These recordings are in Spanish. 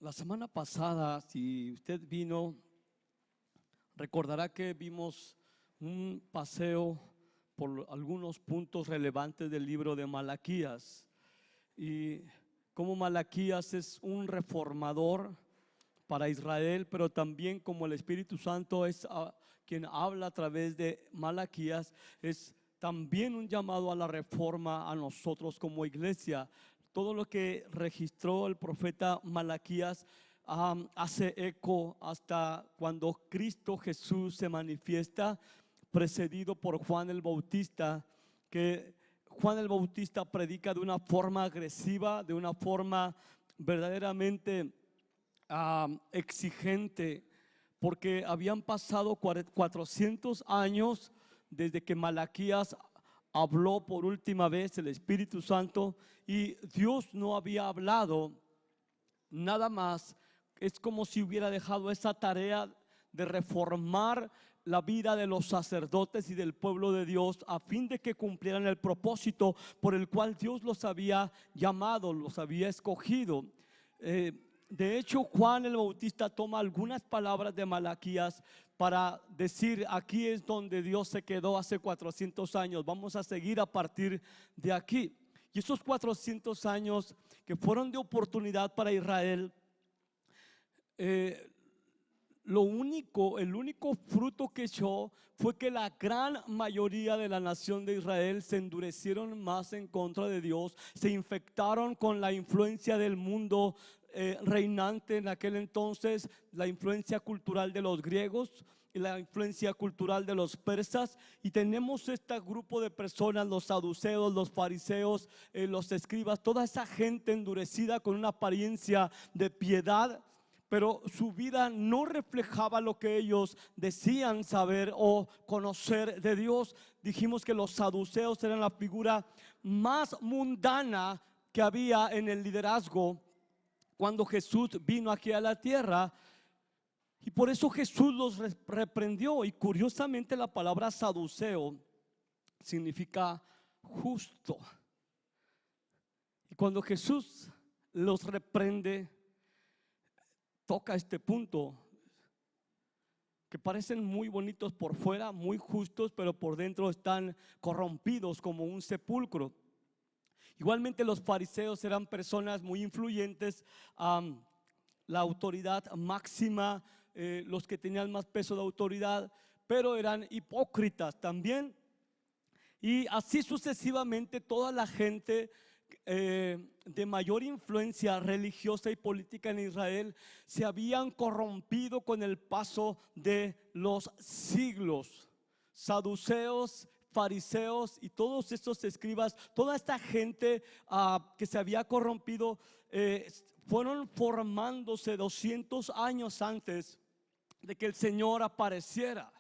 La semana pasada, si usted vino, recordará que vimos un paseo por algunos puntos relevantes del libro de Malaquías y cómo Malaquías es un reformador para Israel, pero también como el Espíritu Santo es quien habla a través de Malaquías, es también un llamado a la reforma a nosotros como iglesia. Todo lo que registró el profeta Malaquías hace eco hasta cuando Cristo Jesús se manifiesta, precedido por Juan el Bautista, que Juan el Bautista predica de una forma agresiva, de una forma verdaderamente exigente, porque habían pasado 400 años desde que Malaquías habló por última vez el Espíritu Santo y Dios no había hablado nada más. Es como si hubiera dejado esa tarea de reformar la vida de los sacerdotes y del pueblo de Dios a fin de que cumplieran el propósito por el cual Dios los había llamado, los había escogido. De hecho, Juan el Bautista toma algunas palabras de Malaquías para decir: aquí es donde Dios se quedó hace 400 años, vamos a seguir a partir de aquí. Y esos 400 años que fueron de oportunidad para Israel, el único fruto que echó fue que la gran mayoría de la nación de Israel se endurecieron más en contra de Dios, se infectaron con la influencia del mundo reinante en aquel entonces, la influencia cultural de los griegos y la influencia cultural de los persas. Y tenemos este grupo de personas, los saduceos, los fariseos, los escribas, toda esa gente endurecida con una apariencia de piedad, pero su vida no reflejaba lo que ellos decían saber o conocer de Dios. Dijimos que los saduceos eran la figura más mundana que había en el liderazgo cuando Jesús vino aquí a la tierra, y por eso Jesús los reprendió. Y curiosamente la palabra saduceo significa justo. Y cuando Jesús los reprende, toca este punto, que parecen muy bonitos por fuera, muy justos, pero por dentro están corrompidos como un sepulcro. Igualmente los fariseos eran personas muy influyentes, la autoridad máxima, los que tenían más peso de autoridad, pero eran hipócritas también. Y así sucesivamente toda la gente de mayor influencia religiosa y política en Israel se habían corrompido con el paso de los siglos. Saduceos, fariseos y todos estos escribas, toda esta gente que se había corrompido, fueron formándose 200 años antes de que el Señor apareciera.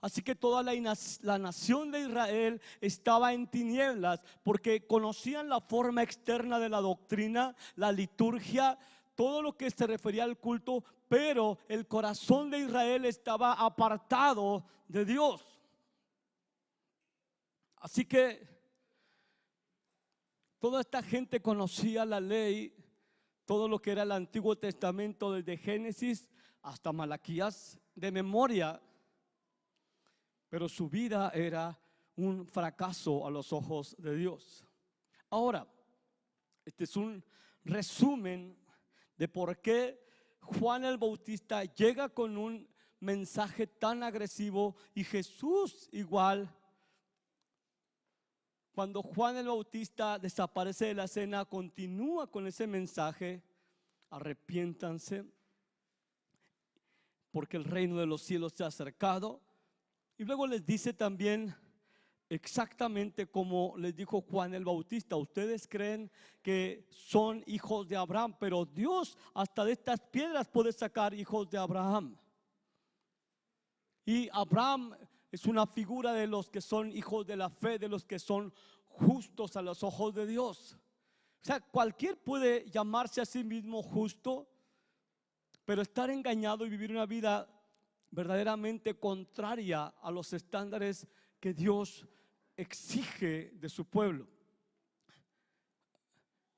Así que toda la nación de Israel estaba en tinieblas, porque conocían la forma externa de la doctrina, la liturgia, todo lo que se refería al culto, pero el corazón de Israel estaba apartado de Dios. Así que toda esta gente conocía la ley, todo lo que era el Antiguo Testamento, desde Génesis hasta Malaquías de memoria, pero su vida era un fracaso a los ojos de Dios. Ahora, este es un resumen de por qué Juan el Bautista llega con un mensaje tan agresivo, y Jesús igual. Cuando Juan el Bautista desaparece de la escena, continúa con ese mensaje: arrepiéntanse porque el reino de los cielos se ha acercado. Y luego les dice también exactamente como les dijo Juan el Bautista: ustedes creen que son hijos de Abraham, pero Dios hasta de estas piedras puede sacar hijos de Abraham. Y Abraham es una figura de los que son hijos de la fe, de los que son justos a los ojos de Dios. O sea, cualquier puede llamarse a sí mismo justo, pero estar engañado y vivir una vida verdaderamente contraria a los estándares que Dios exige de su pueblo.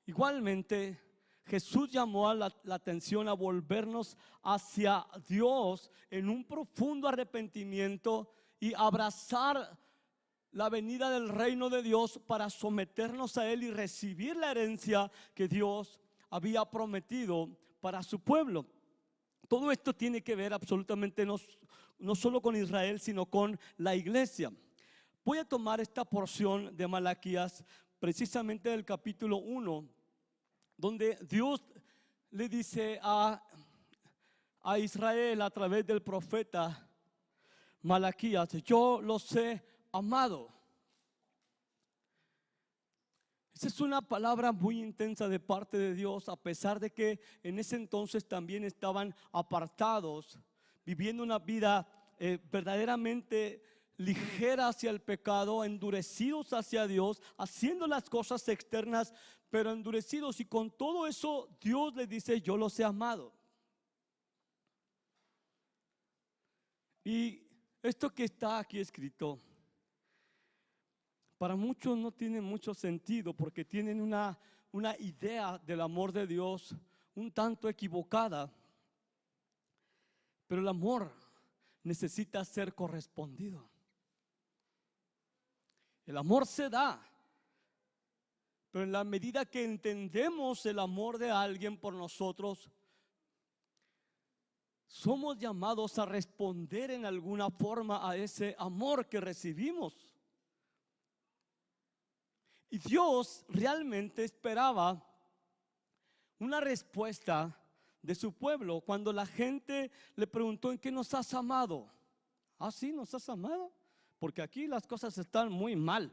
Igualmente, Jesús llamó a la atención a volvernos hacia Dios en un profundo arrepentimiento y abrazar la venida del reino de Dios para someternos a Él y recibir la herencia que Dios había prometido para su pueblo. Todo esto tiene que ver absolutamente no solo con Israel, sino con la iglesia. Voy a tomar esta porción de Malaquías, precisamente del capítulo 1, donde Dios le dice a Israel a través del profeta Malaquías: yo los he amado. Esa es una palabra muy intensa de parte de Dios, a pesar de que en ese entonces también estaban apartados, viviendo una vida verdaderamente ligera hacia el pecado, endurecidos hacia Dios, haciendo las cosas externas, pero endurecidos. Y con todo eso Dios les dice: yo los he amado. Y esto que está aquí escrito, para muchos no tiene mucho sentido, porque tienen una idea del amor de Dios un tanto equivocada. Pero el amor necesita ser correspondido. El amor se da, pero en la medida que entendemos el amor de alguien por nosotros, somos llamados a responder en alguna forma a ese amor que recibimos. Y Dios realmente esperaba una respuesta de su pueblo cuando la gente le preguntó: ¿en qué nos has amado? ¿Ah, sí, nos has amado? Porque aquí las cosas están muy mal.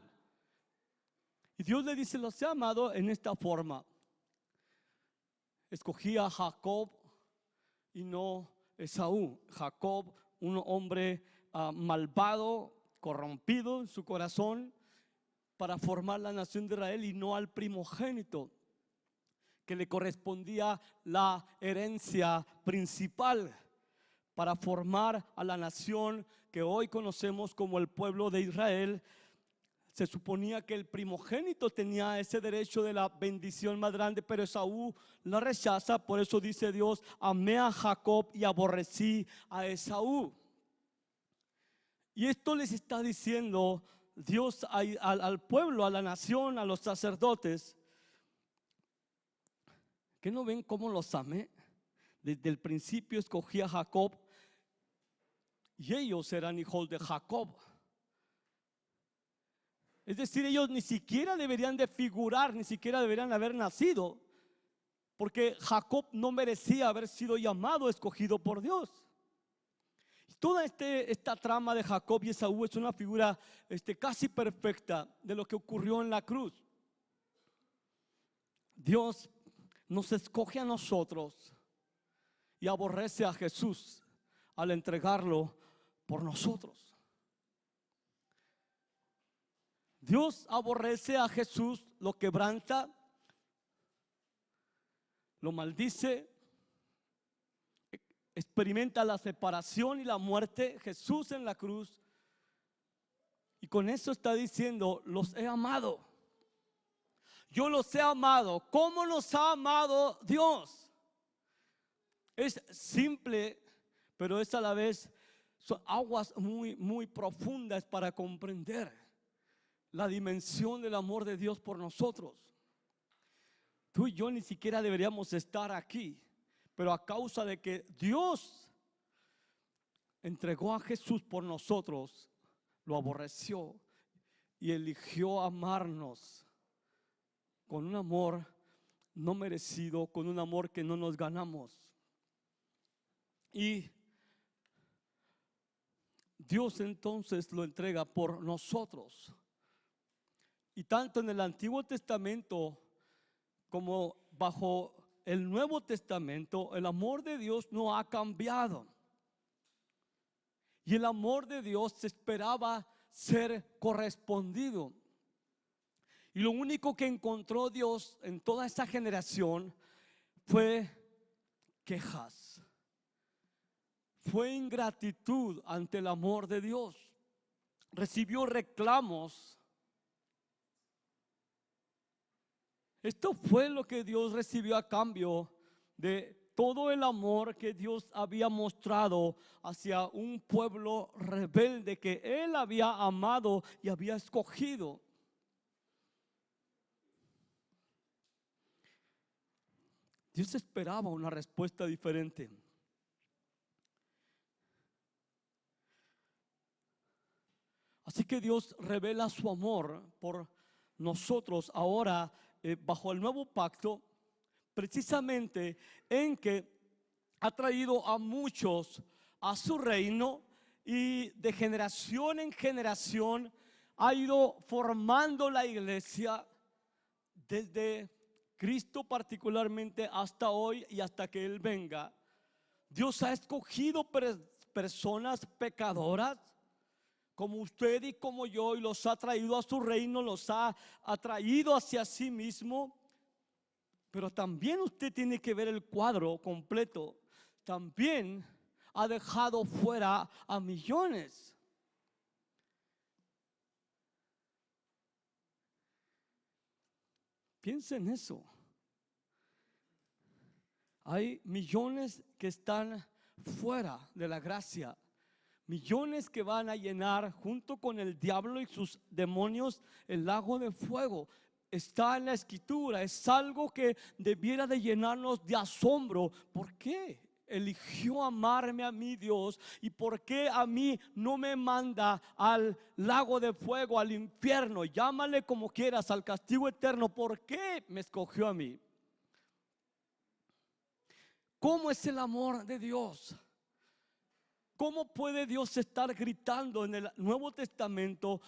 Y Dios le dice: los he amado en esta forma. Escogí a Jacob y no Esaú. Jacob, un hombre malvado, corrompido en su corazón, para formar la nación de Israel, y no al primogénito, que le correspondía la herencia principal para formar a la nación que hoy conocemos como el pueblo de Israel. Se suponía que el primogénito tenía ese derecho de la bendición más grande, pero Esaú la rechaza. Por eso dice Dios: amé a Jacob y aborrecí a Esaú. Y esto les está diciendo Dios al pueblo, a la nación, a los sacerdotes: ¿que no ven cómo los amé? Desde el principio escogí a Jacob y ellos eran hijos de Jacob. Es decir, ellos ni siquiera deberían de figurar, ni siquiera deberían haber nacido, porque Jacob no merecía haber sido llamado, escogido por Dios. Toda esta trama de Jacob y Esaú es una figura casi perfecta de lo que ocurrió en la cruz. Dios nos escoge a nosotros y aborrece a Jesús al entregarlo por nosotros. Dios aborrece a Jesús, lo quebranta, lo maldice, experimenta la separación y la muerte, Jesús en la cruz. Y con eso está diciendo: los he amado. Yo los he amado. ¿Cómo nos ha amado Dios? Es simple, pero es a la vez, son aguas muy, muy profundas para comprender la dimensión del amor de Dios por nosotros. Tú y yo ni siquiera deberíamos estar aquí, pero a causa de que Dios entregó a Jesús por nosotros, lo aborreció y eligió amarnos con un amor no merecido, con un amor que no nos ganamos. Y Dios entonces lo entrega por nosotros. Y tanto en el Antiguo Testamento como bajo el Nuevo Testamento, el amor de Dios no ha cambiado. Y el amor de Dios esperaba ser correspondido. Y lo único que encontró Dios en toda esa generación fue quejas, fue ingratitud ante el amor de Dios. Recibió reclamos Esto fue lo que Dios recibió a cambio de todo el amor que Dios había mostrado hacia un pueblo rebelde que Él había amado y había escogido. Dios esperaba una respuesta diferente. Así que Dios revela su amor por nosotros ahora bajo el nuevo pacto, precisamente en que ha traído a muchos a su reino y de generación en generación ha ido formando la iglesia desde Cristo particularmente hasta hoy y hasta que Él venga. Dios ha escogido personas pecadoras como usted y como yo, y los ha traído a su reino, los ha atraído hacia sí mismo. Pero también usted tiene que ver el cuadro completo. También ha dejado fuera a millones. Piensa en eso. Hay millones que están fuera de la gracia. Millones que van a llenar junto con el diablo y sus demonios el lago de fuego. Está en la escritura, es algo que debiera de llenarnos de asombro. ¿Por qué eligió amarme a mí Dios? ¿Y por qué a mí no me manda al lago de fuego, al infierno? Llámale como quieras, al castigo eterno. ¿Por qué me escogió a mí? ¿Cómo es el amor de Dios? ¿Cómo puede Dios estar gritando en el Nuevo Testamento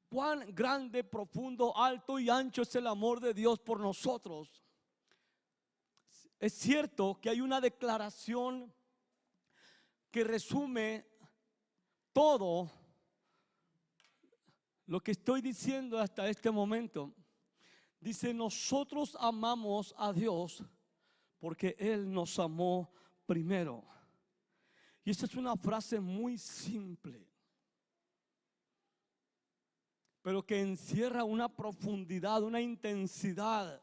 cuán grande, profundo, alto y ancho es el amor de Dios por nosotros? Es cierto que hay una declaración que resume todo lo que estoy diciendo hasta este momento. Dice: nosotros amamos a Dios porque Él nos amó primero. Y esa es una frase muy simple, pero que encierra una profundidad, una intensidad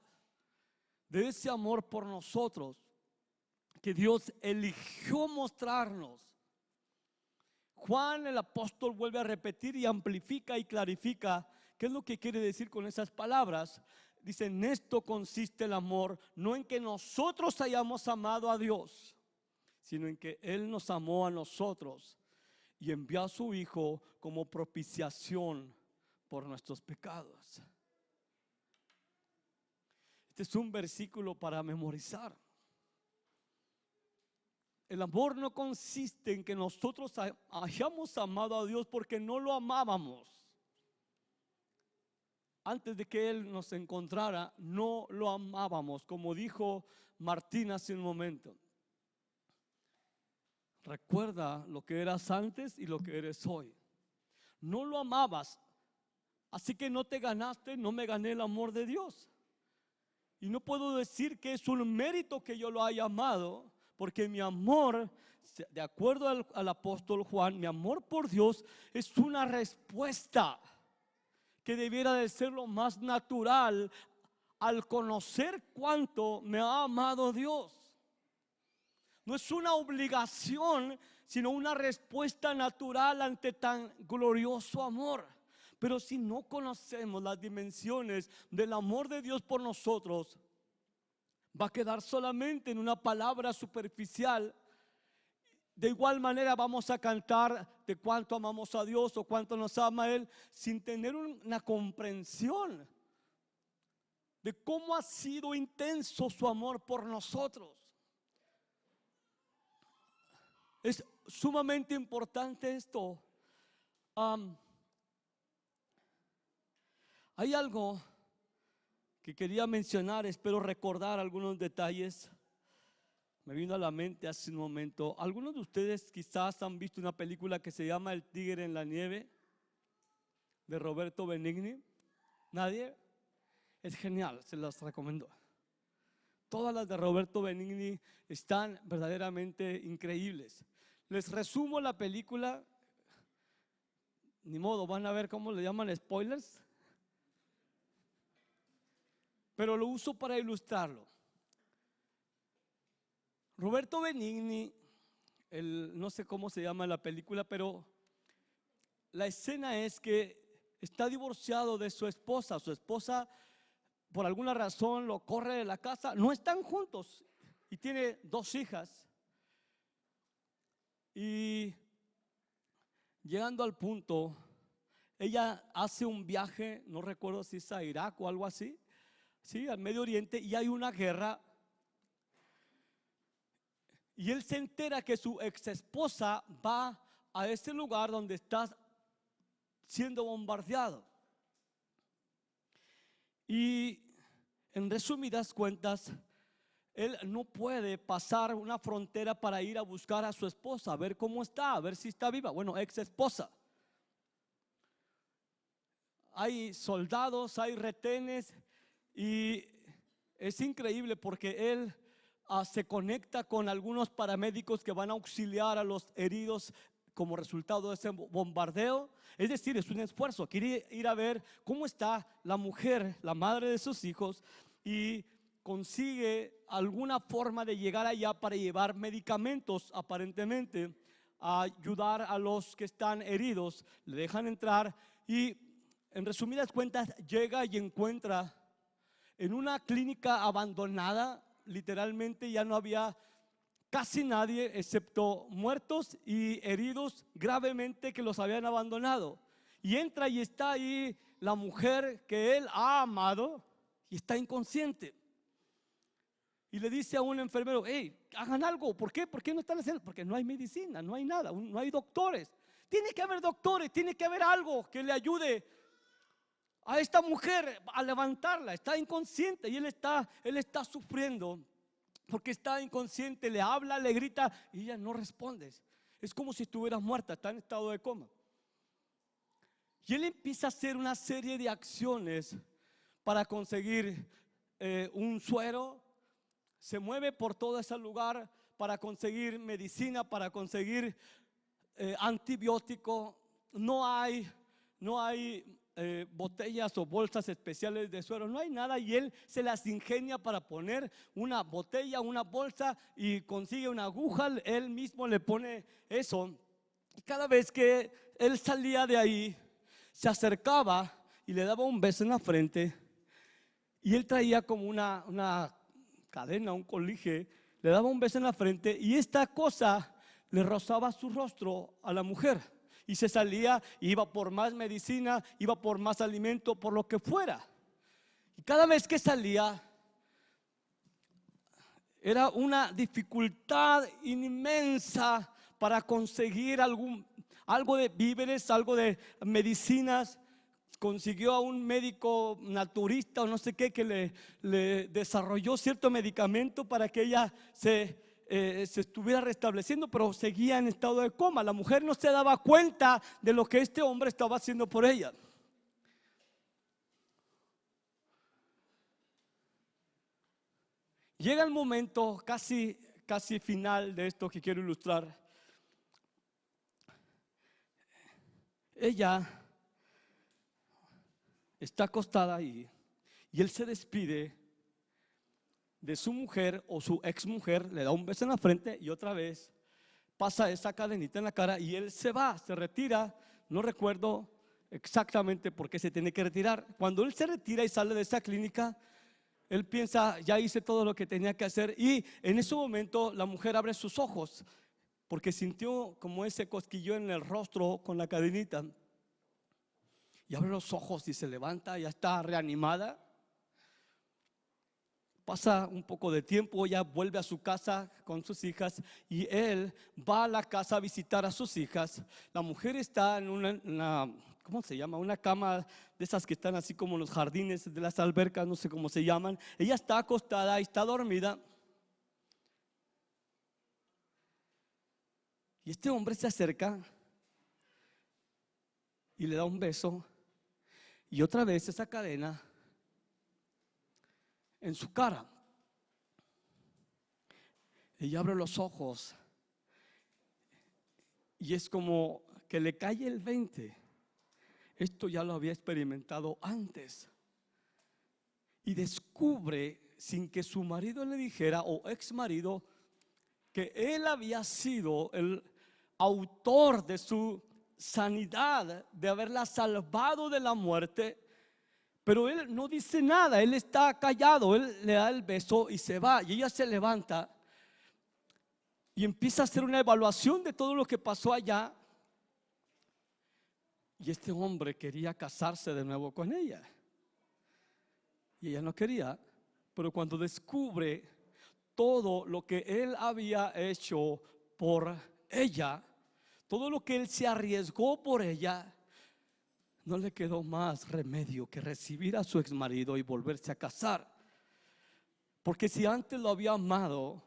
de ese amor por nosotros que Dios eligió mostrarnos. Juan el apóstol vuelve a repetir y amplifica y clarifica qué es lo que quiere decir con esas palabras. Dice: en esto consiste el amor, no en que nosotros hayamos amado a Dios, sino en que Él nos amó a nosotros y envió a su Hijo como propiciación por nuestros pecados. Este es un versículo para memorizar. El amor no consiste en que nosotros hayamos amado a Dios porque no lo amábamos. Antes de que Él nos encontrara, no lo amábamos, como dijo Martín hace un momento. Recuerda lo que eras antes y lo que eres hoy. No lo amabas, así que no te ganaste, no me gané el amor de Dios. Y no puedo decir que es un mérito que yo lo haya amado, porque mi amor, de acuerdo al apóstol Juan, mi amor por Dios es una respuesta que debiera de ser lo más natural al conocer cuánto me ha amado Dios. No es una obligación, sino una respuesta natural ante tan glorioso amor. Pero si no conocemos las dimensiones del amor de Dios por nosotros, va a quedar solamente en una palabra superficial. De igual manera vamos a cantar de cuánto amamos a Dios o cuánto nos ama Él, sin tener una comprensión de cómo ha sido intenso su amor por nosotros. Es sumamente importante esto. Hay algo que quería mencionar, espero recordar algunos detalles. Me vino a la mente hace un momento. Algunos de ustedes quizás han visto una película que se llama El tigre en la nieve, de Roberto Benigni. ¿Nadie? Es genial, se las recomiendo. Todas las de Roberto Benigni están verdaderamente increíbles. Les resumo la película. Ni modo, van a ver cómo le llaman spoilers. pero lo uso para ilustrarlo. Roberto Benigni, no sé cómo se llama la película, pero la escena es que está divorciado de su esposa. Su esposa, por alguna razón, lo corre de la casa. No están juntos y tiene 2 hijas. Y llegando al punto, ella hace un viaje, no recuerdo si es a Irak o algo así, ¿sí? Al Medio Oriente, y hay una guerra. Y él se entera que su ex esposa va a ese lugar donde está siendo bombardeado. Y en resumidas cuentas, él no puede pasar una frontera para ir a buscar a su esposa, a ver cómo está, a ver si está viva. Bueno, ex esposa. Hay soldados, hay retenes, y es increíble porque él se conecta con algunos paramédicos que van a auxiliar a los heridos como resultado de ese bombardeo. Es decir, es un esfuerzo. Quiere ir a ver cómo está la mujer, la madre de sus hijos, y consigue alguna forma de llegar allá para llevar medicamentos, aparentemente, a ayudar a los que están heridos. Le dejan entrar y, en resumidas cuentas, llega y encuentra en una clínica abandonada. Literalmente ya no había casi nadie excepto muertos y heridos gravemente que los habían abandonado. Y entra y está ahí la mujer que él ha amado y está inconsciente. Y le dice a un enfermero: hey, hagan algo. ¿Por qué? ¿Por qué no están haciendo? Porque no hay medicina, no hay nada, no hay doctores. Tiene que haber doctores, tiene que haber algo que le ayude a esta mujer a levantarla. Está inconsciente y él está sufriendo porque está inconsciente. Le habla, le grita y ella no responde. Es como si estuviera muerta, está en estado de coma. Y él empieza a hacer una serie de acciones para conseguir un suero. Se mueve por todo ese lugar para conseguir medicina, para conseguir antibiótico. No hay botellas o bolsas especiales de suero, no hay nada, y él se las ingenia para poner una botella, una bolsa, y consigue una aguja. Él mismo le pone eso, y cada vez que él salía de ahí, se acercaba y le daba un beso en la frente. Y él traía como una cadena, un colige, le daba un beso en la frente, y esta cosa le rozaba su rostro a la mujer. Y se salía, iba por más medicina, iba por más alimento, por lo que fuera. Y cada vez que salía, era una dificultad inmensa para conseguir algo de víveres, algo de medicinas. Consiguió a un médico naturista o no sé qué, que le desarrolló cierto medicamento para que ella se estuviera restableciendo, pero seguía en estado de coma. La mujer no se daba cuenta de lo que este hombre estaba haciendo por ella. Llega el momento casi final de esto que quiero ilustrar. Ella está acostada ahí y él se despide de su mujer o su ex mujer, le da un beso en la frente y otra vez pasa esa cadenita en la cara y él se va, se retira. No recuerdo exactamente por qué se tiene que retirar. Cuando él se retira y sale de esa clínica, él piensa: ya hice todo lo que tenía que hacer. Y en ese momento la mujer abre sus ojos porque sintió como ese cosquillo en el rostro con la cadenita, y abre los ojos y se levanta, ya está reanimada. Pasa un poco de tiempo, ella vuelve a su casa con sus hijas y él va a la casa a visitar a sus hijas. La mujer está en una ¿cómo se llama? Una cama de esas que están así como en los jardines de las albercas, no sé cómo se llaman. Ella está acostada y está dormida. Y este hombre se acerca y le da un beso, y otra vez esa cadena en su cara. Ella abre los ojos y es como que le cae el 20. Esto ya lo había experimentado antes. y descubre, sin que su marido le dijera, o ex marido, que él había sido el autor de su sanidad, de haberla salvado de la muerte. Pero él no dice nada, él está callado, él le da el beso y se va. Y ella se levanta y empieza a hacer una evaluación de todo lo que pasó allá. Y este hombre quería casarse de nuevo con ella. Y ella no quería. Pero cuando descubre todo lo que él había hecho por ella, todo lo que él se arriesgó por ella, no le quedó más remedio que recibir a su exmarido y volverse a casar. Porque si antes lo había amado,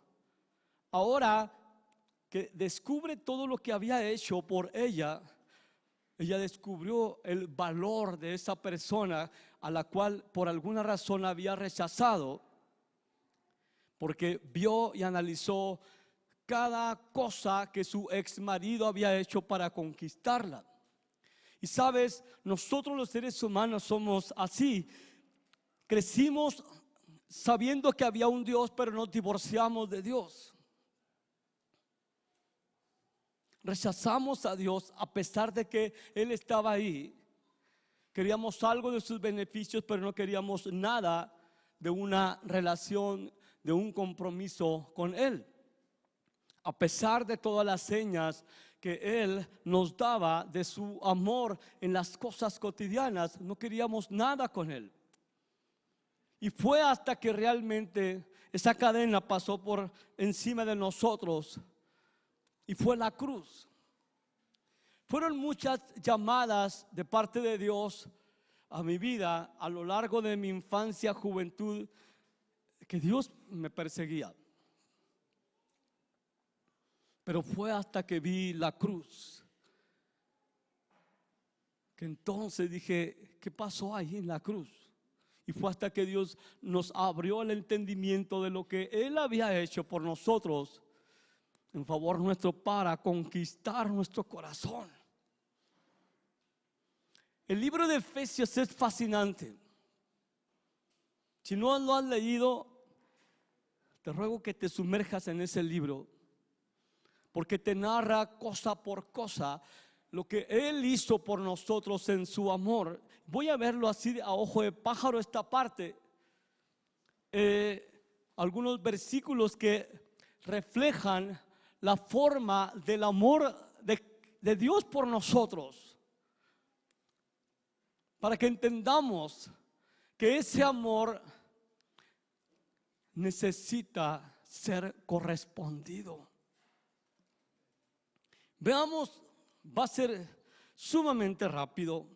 ahora que descubre todo lo que había hecho por ella, ella descubrió el valor de esa persona a la cual por alguna razón había rechazado, porque vio y analizó cada cosa que su exmarido había hecho para conquistarla. Y sabes, nosotros los seres humanos somos así. Crecimos sabiendo que había un Dios, pero nos divorciamos de Dios. Rechazamos a Dios a pesar de que Él estaba ahí. Queríamos algo de sus beneficios, pero no queríamos nada de una relación, de un compromiso con Él. A pesar de todas las señas que Él nos daba de su amor en las cosas cotidianas, no queríamos nada con Él. Y fue hasta que realmente esa cadena pasó por encima de nosotros, y fue la cruz. Fueron muchas llamadas de parte de Dios a mi vida a lo largo de mi infancia, juventud, que Dios me perseguía. Pero fue hasta que vi la cruz que entonces dije, ¿qué pasó ahí en la cruz? Y fue hasta que Dios nos abrió el entendimiento de lo que Él había hecho por nosotros en favor nuestro para conquistar nuestro corazón. El libro de Efesios es fascinante. Si no lo has leído, te ruego que te sumerjas en ese libro, porque te narra cosa por cosa lo que Él hizo por nosotros en su amor. Voy a verlo así a ojo de pájaro esta parte. Algunos versículos que reflejan la forma del amor de Dios por nosotros, para que entendamos que ese amor necesita ser correspondido. Veamos, va a ser sumamente rápido.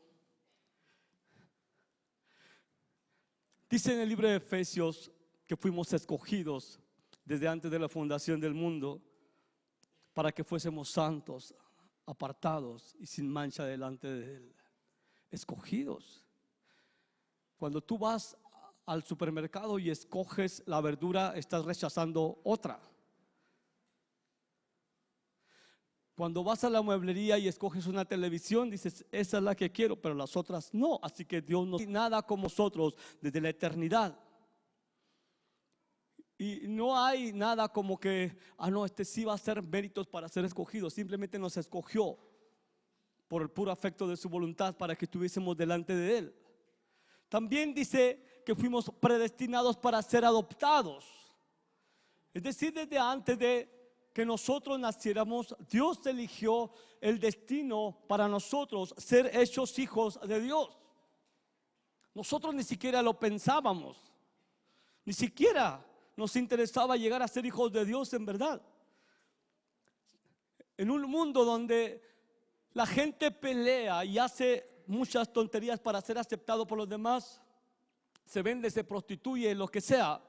Dice en el libro de Efesios que fuimos escogidos desde antes de la fundación del mundo para que fuésemos santos, apartados y sin mancha delante de Él. Escogidos. Cuando tú vas al supermercado y escoges la verdura, estás rechazando otra. Cuando vas a la mueblería y escoges una televisión, dices, esa es la que quiero, pero las otras no. Así que Dios no tiene nada como nosotros desde la eternidad. Y no hay nada como que, no, este sí va a ser méritos para ser escogido. Simplemente nos escogió por el puro afecto de su voluntad para que estuviésemos delante de Él. También dice que fuimos predestinados para ser adoptados. Es decir, desde antes de que nosotros naciéramos, Dios eligió el destino para nosotros, ser hechos hijos de Dios. Nosotros ni siquiera lo pensábamos, ni siquiera nos interesaba llegar a ser hijos de Dios en verdad. En un mundo donde la gente pelea y hace muchas tonterías para ser aceptado por los demás, se vende, se prostituye, lo que sea,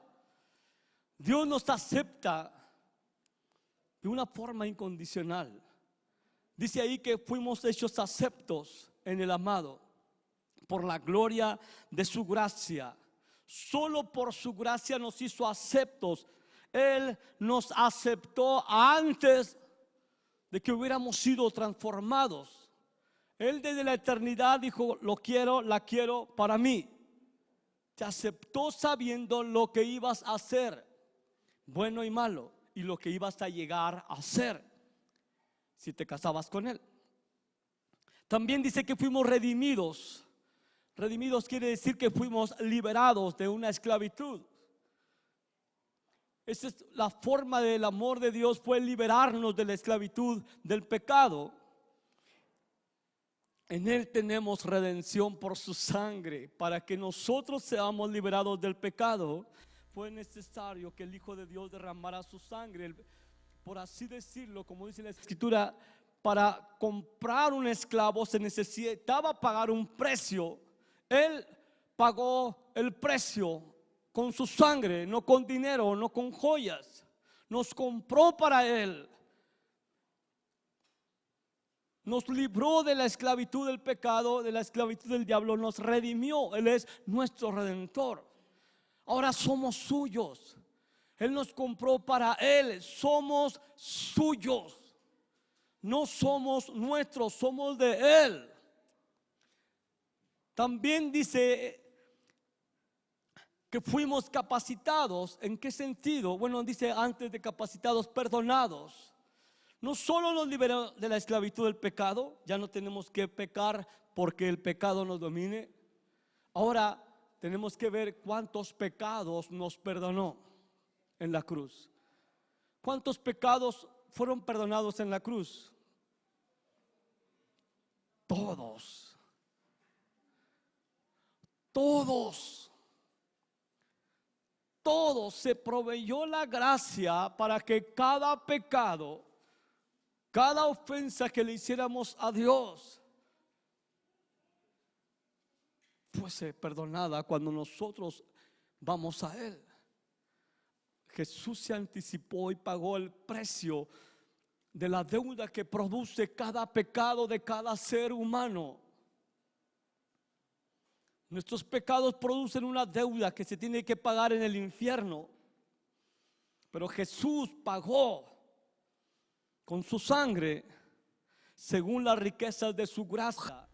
Dios nos acepta de una forma incondicional. Dice ahí que fuimos hechos aceptos en el amado por la gloria de su gracia. Solo por su gracia nos hizo aceptos. Él nos aceptó antes de que hubiéramos sido transformados. Él desde la eternidad dijo, lo quiero, la quiero para mí. Te aceptó sabiendo lo que ibas a hacer, bueno y malo, y lo que ibas a llegar a hacer si te casabas con Él. También dice que fuimos redimidos. Redimidos quiere decir que fuimos liberados de una esclavitud. Esa es la forma del amor de Dios, fue liberarnos de la esclavitud del pecado. En Él tenemos redención por su sangre. Para que nosotros seamos liberados del pecado, fue necesario que el Hijo de Dios derramara su sangre. Por así decirlo, como dice la Escritura, para comprar un esclavo se necesitaba pagar un precio. Él pagó el precio con su sangre, no con dinero, no con joyas. Nos compró para Él. Nos libró de la esclavitud del pecado, de la esclavitud del diablo, nos redimió. Él es nuestro redentor. Ahora somos suyos. Él nos compró para Él. Somos suyos. No somos nuestros, somos de Él. También dice que fuimos capacitados. ¿En qué sentido? Bueno, dice antes de capacitados, perdonados. No solo nos liberó de la esclavitud del pecado, ya no tenemos que pecar porque el pecado nos domine. Ahora tenemos que ver cuántos pecados nos perdonó en la cruz. ¿Cuántos pecados fueron perdonados en la cruz? Todos. Todos. Todos. Se proveyó la gracia para que cada pecado, cada ofensa que le hiciéramos a Dios fuese perdonada cuando nosotros vamos a Él. Jesús se anticipó y pagó el precio de la deuda que produce cada pecado de cada ser humano. Nuestros pecados producen una deuda que se tiene que pagar en el infierno, pero Jesús pagó con su sangre según las riquezas de su gracia.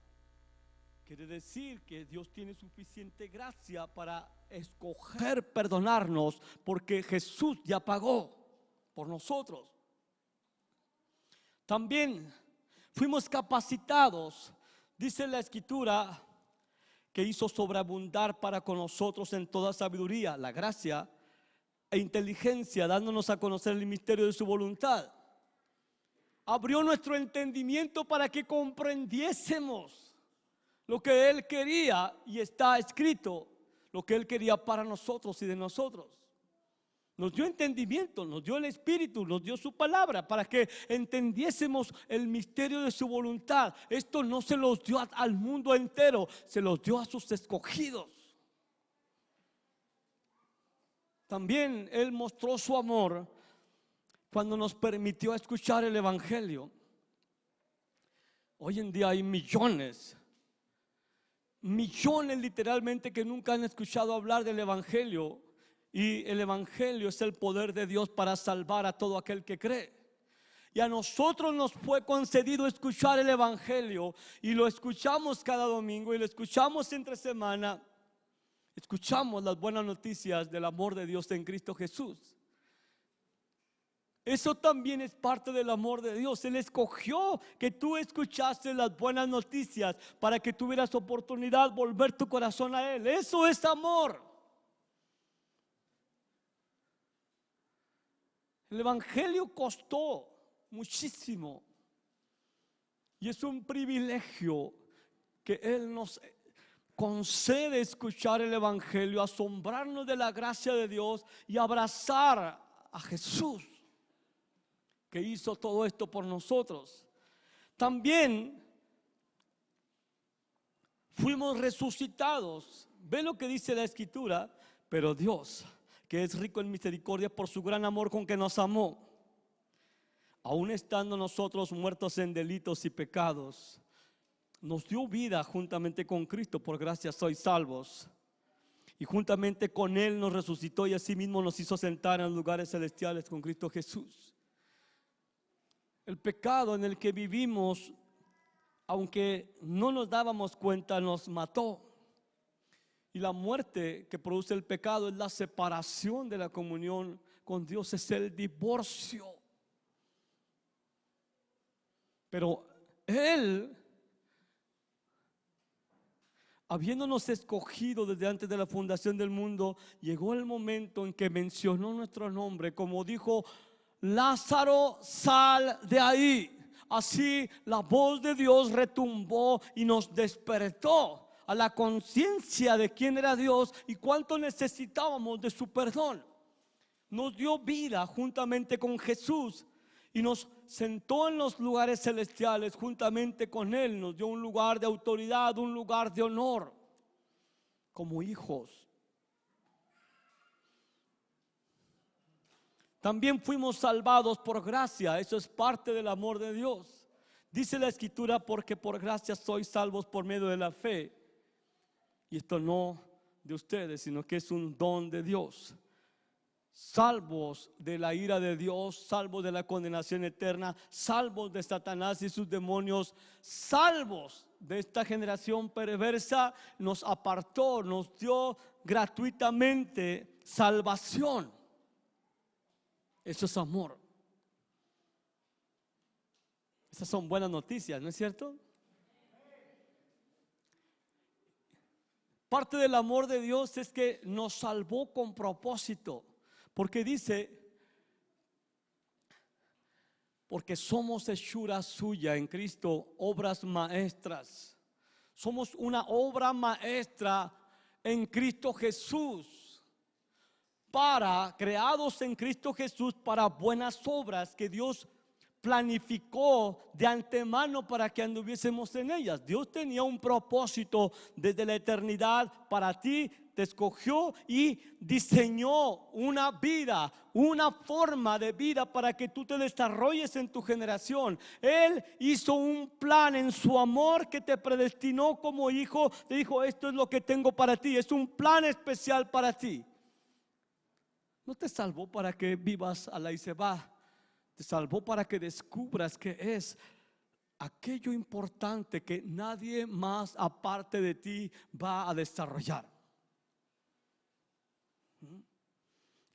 Quiere decir que Dios tiene suficiente gracia para escoger perdonarnos, porque Jesús ya pagó por nosotros. También fuimos capacitados, dice la Escritura, que hizo sobreabundar para con nosotros en toda sabiduría, la gracia e inteligencia, dándonos a conocer el misterio de su voluntad. Abrió nuestro entendimiento para que comprendiésemos lo que Él quería, y está escrito lo que Él quería para nosotros y de nosotros. Nos dio entendimiento, nos dio el Espíritu, nos dio su palabra para que entendiésemos el misterio de su voluntad. Esto no se los dio al mundo entero, se los dio a sus escogidos. También Él mostró su amor cuando nos permitió escuchar el Evangelio. Hoy en día hay millones literalmente que nunca han escuchado hablar del Evangelio. Y el Evangelio es el poder de Dios para salvar a todo aquel que cree. Y a nosotros nos fue concedido escuchar el Evangelio, y lo escuchamos cada domingo y lo escuchamos entre semana. Escuchamos las buenas noticias del amor de Dios en Cristo Jesús. Eso también es parte del amor de Dios. Él escogió que tú escuchases las buenas noticias para que tuvieras oportunidad de volver tu corazón a Él. Eso es amor. El Evangelio costó muchísimo, y es un privilegio que Él nos concede escuchar el Evangelio, asombrarnos de la gracia de Dios y abrazar a Jesús, que hizo todo esto por nosotros. También fuimos resucitados. Ve lo que dice la Escritura: pero Dios, que es rico en misericordia, por su gran amor con que nos amó, aun estando nosotros muertos en delitos y pecados, nos dio vida juntamente con Cristo. Por gracia sois salvos. Y juntamente con Él nos resucitó, y asimismo nos hizo sentar en lugares celestiales con Cristo Jesús. El pecado en el que vivimos, aunque no nos dábamos cuenta, nos mató. Y la muerte que produce el pecado es la separación de la comunión con Dios, es el divorcio. Pero Él, habiéndonos escogido desde antes de la fundación del mundo, llegó el momento en que mencionó nuestro nombre, como dijo: Lázaro, sal de ahí. Así la voz de Dios retumbó y nos despertó a la conciencia de quién era Dios y cuánto necesitábamos de su perdón. Nos dio vida juntamente con Jesús y nos sentó en los lugares celestiales juntamente con Él. Nos dio un lugar de autoridad, un lugar de honor como hijos. También fuimos salvados por gracia. Eso es parte del amor de Dios. Dice la Escritura: porque por gracia sois salvos por medio de la fe. Y esto no de ustedes, sino que es un don de Dios. Salvos de la ira de Dios, salvos de la condenación eterna, salvos de Satanás y sus demonios, salvos de esta generación perversa. Nos apartó, nos dio gratuitamente salvación. Eso es amor. Esas son buenas noticias, ¿no es cierto? Parte del amor de Dios es que nos salvó con propósito, porque dice: porque somos hechura suya en Cristo, obras maestras. Somos una obra maestra en Cristo Jesús, creados en Cristo Jesús para buenas obras que Dios planificó de antemano para que anduviésemos en ellas. Dios tenía un propósito desde la eternidad para ti. Te escogió y diseñó una vida, una forma de vida para que tú te desarrolles en tu generación. Él hizo un plan en su amor que te predestinó como hijo. Te dijo: esto es lo que tengo para ti. Es un plan especial para ti. No te salvó para que vivas a la y se va. Te salvó para que descubras que es aquello importante que nadie más aparte de ti va a desarrollar.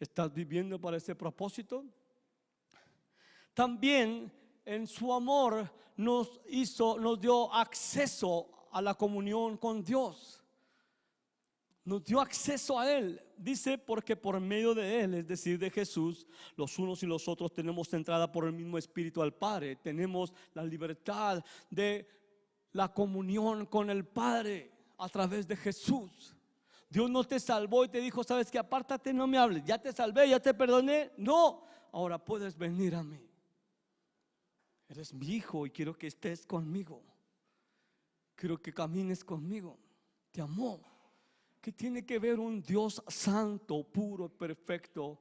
¿Estás viviendo para ese propósito? También en su amor nos dio acceso a la comunión con Dios. Nos dio acceso a Él. Dice: porque por medio de Él, es decir, de Jesús, los unos y los otros tenemos entrada por el mismo Espíritu al Padre. Tenemos la libertad de la comunión con el Padre a través de Jesús. Dios no te salvó y te dijo: sabes que apártate, no me hables, ya te salvé, ya te perdoné. No, ahora puedes venir a mí. Eres mi hijo y quiero que estés conmigo. Quiero que camines conmigo. Te amó. ¿Qué tiene que ver un Dios santo, puro, perfecto,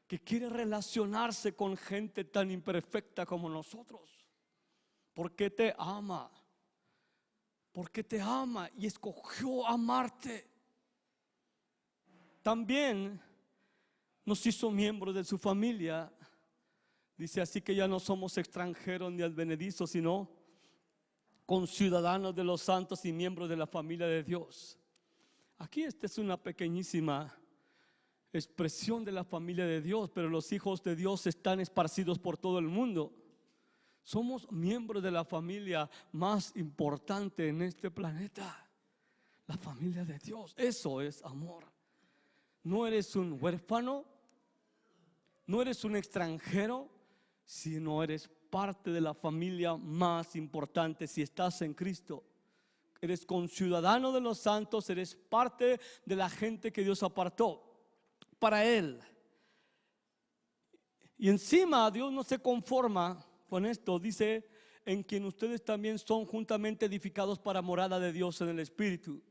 que quiere relacionarse con gente tan imperfecta como nosotros? Porque te ama. Porque te ama y escogió amarte. También nos hizo miembros de su familia. Dice: así que ya no somos extranjeros ni advenedizos, sino conciudadanos de los santos y miembros de la familia de Dios. Aquí esta es una pequeñísima expresión de la familia de Dios, pero los hijos de Dios están esparcidos por todo el mundo. Somos miembros de la familia más importante en este planeta, la familia de Dios. Eso es amor. No eres un huérfano, no eres un extranjero, sino eres parte de la familia más importante si estás en Cristo. Eres conciudadano de los santos, eres parte de la gente que Dios apartó para Él. Y encima Dios no se conforma con esto. Dice: en quien ustedes también son juntamente edificados para morada de Dios en el Espíritu.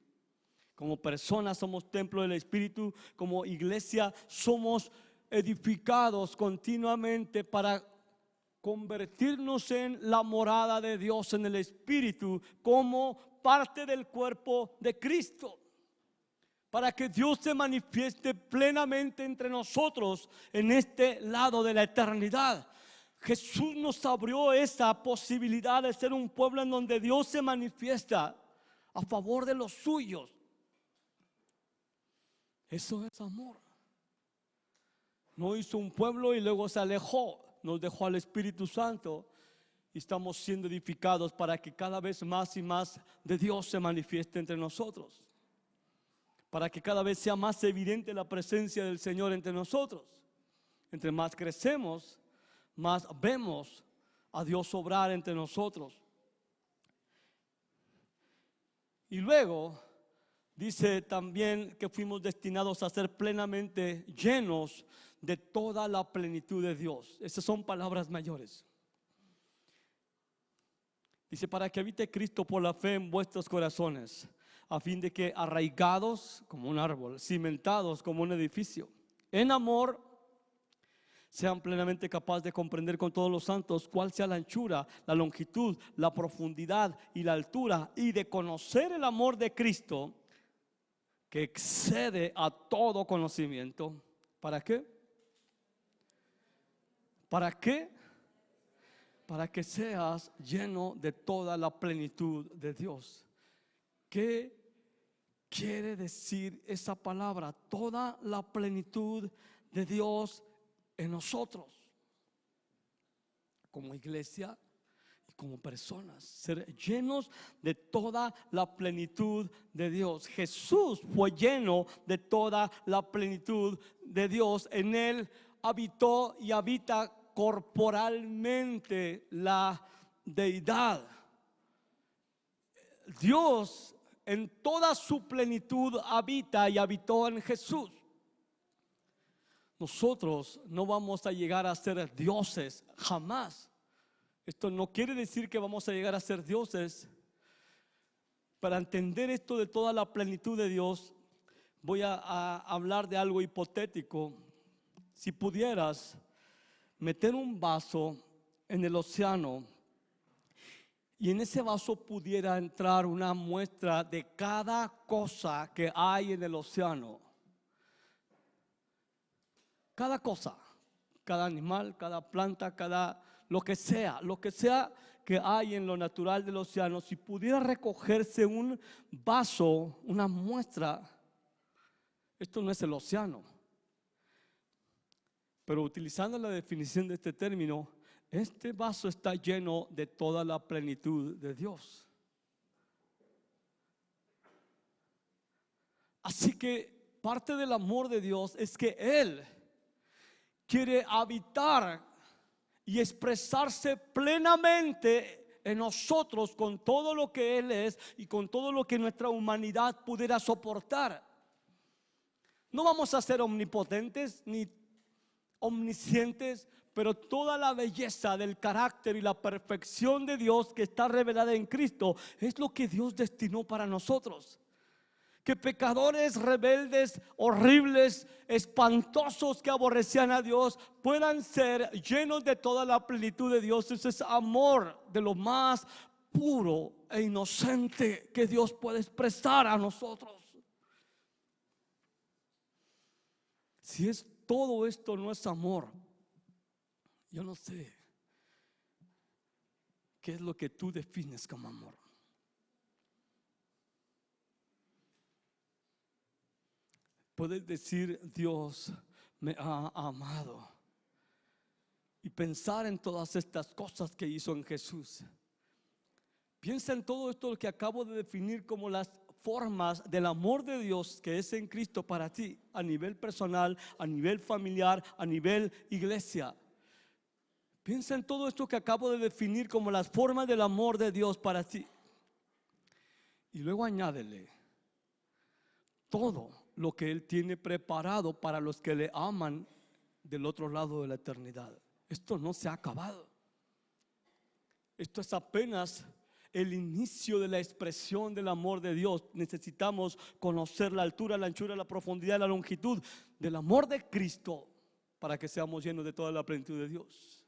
Como personas somos templo del Espíritu. Como iglesia somos edificados continuamente para convertirnos en la morada de Dios en el Espíritu, como parte del cuerpo de Cristo, para que Dios se manifieste plenamente entre nosotros en este lado de la eternidad. Jesús nos abrió esa posibilidad de ser un pueblo en donde Dios se manifiesta a favor de los suyos. Eso es amor. No hizo un pueblo y luego se alejó. Nos dejó al Espíritu Santo y estamos siendo edificados para que cada vez más y más de Dios se manifieste entre nosotros. Para que cada vez sea más evidente la presencia del Señor entre nosotros. Entre más crecemos, más vemos a Dios obrar entre nosotros. Y luego dice también que fuimos destinados a ser plenamente llenos de toda la plenitud de Dios. Esas son palabras mayores. Dice, para que habite Cristo por la fe en vuestros corazones, a fin de que arraigados como un árbol, cimentados como un edificio, en amor, sean plenamente capaces de comprender con todos los santos cuál sea la anchura, la longitud, la profundidad y la altura, y de conocer el amor de Cristo, que excede a todo conocimiento. ¿Para qué? ¿Para qué? Para que seas lleno de toda la plenitud de Dios. ¿Qué quiere decir esa palabra? Toda la plenitud de Dios en nosotros, como iglesia y como personas, ser llenos de toda la plenitud de Dios. Jesús fue lleno de toda la plenitud de Dios. En él habitó y habita corporalmente la deidad. Dios en toda su plenitud habita y habitó en Jesús. Nosotros no vamos a llegar a ser dioses jamás. Esto no quiere decir que vamos a llegar a ser dioses. Para entender esto de toda la plenitud de Dios, voy a hablar de algo hipotético. Si pudieras meter un vaso en el océano y en ese vaso pudiera entrar una muestra de cada cosa que hay en el océano, cada cosa, cada animal, cada planta, cada lo que sea que hay en lo natural del océano, si pudiera recogerse un vaso, una muestra, esto no es el océano, pero utilizando la definición de este término, este vaso está lleno de toda la plenitud de Dios. Así que parte del amor de Dios es que Él quiere habitar y expresarse plenamente en nosotros con todo lo que Él es y con todo lo que nuestra humanidad pudiera soportar. No vamos a ser omnipotentes ni omniscientes, pero toda la belleza del carácter y la perfección de Dios que está revelada en Cristo es lo que Dios destinó para nosotros. Que pecadores, rebeldes, horribles, espantosos que aborrecían a Dios puedan ser llenos de toda la plenitud de Dios. Ese es amor de lo más puro e inocente que Dios puede expresar a nosotros. Si todo esto no es amor, yo no sé qué es lo que tú defines como amor. Puedes decir, Dios me ha amado, y pensar en todas estas cosas que hizo en Jesús. Piensa en todo esto que acabo de definir como las formas del amor de Dios que es en Cristo para ti, a nivel personal, a nivel familiar, a nivel iglesia. Piensa en todo esto que acabo de definir como las formas del amor de Dios para ti. Y luego añádele todo lo que Él tiene preparado para los que le aman del otro lado de la eternidad. Esto no se ha acabado. Esto es apenas el inicio de la expresión del amor de Dios. Necesitamos conocer la altura, la anchura, la profundidad, la longitud del amor de Cristo para que seamos llenos de toda la plenitud de Dios.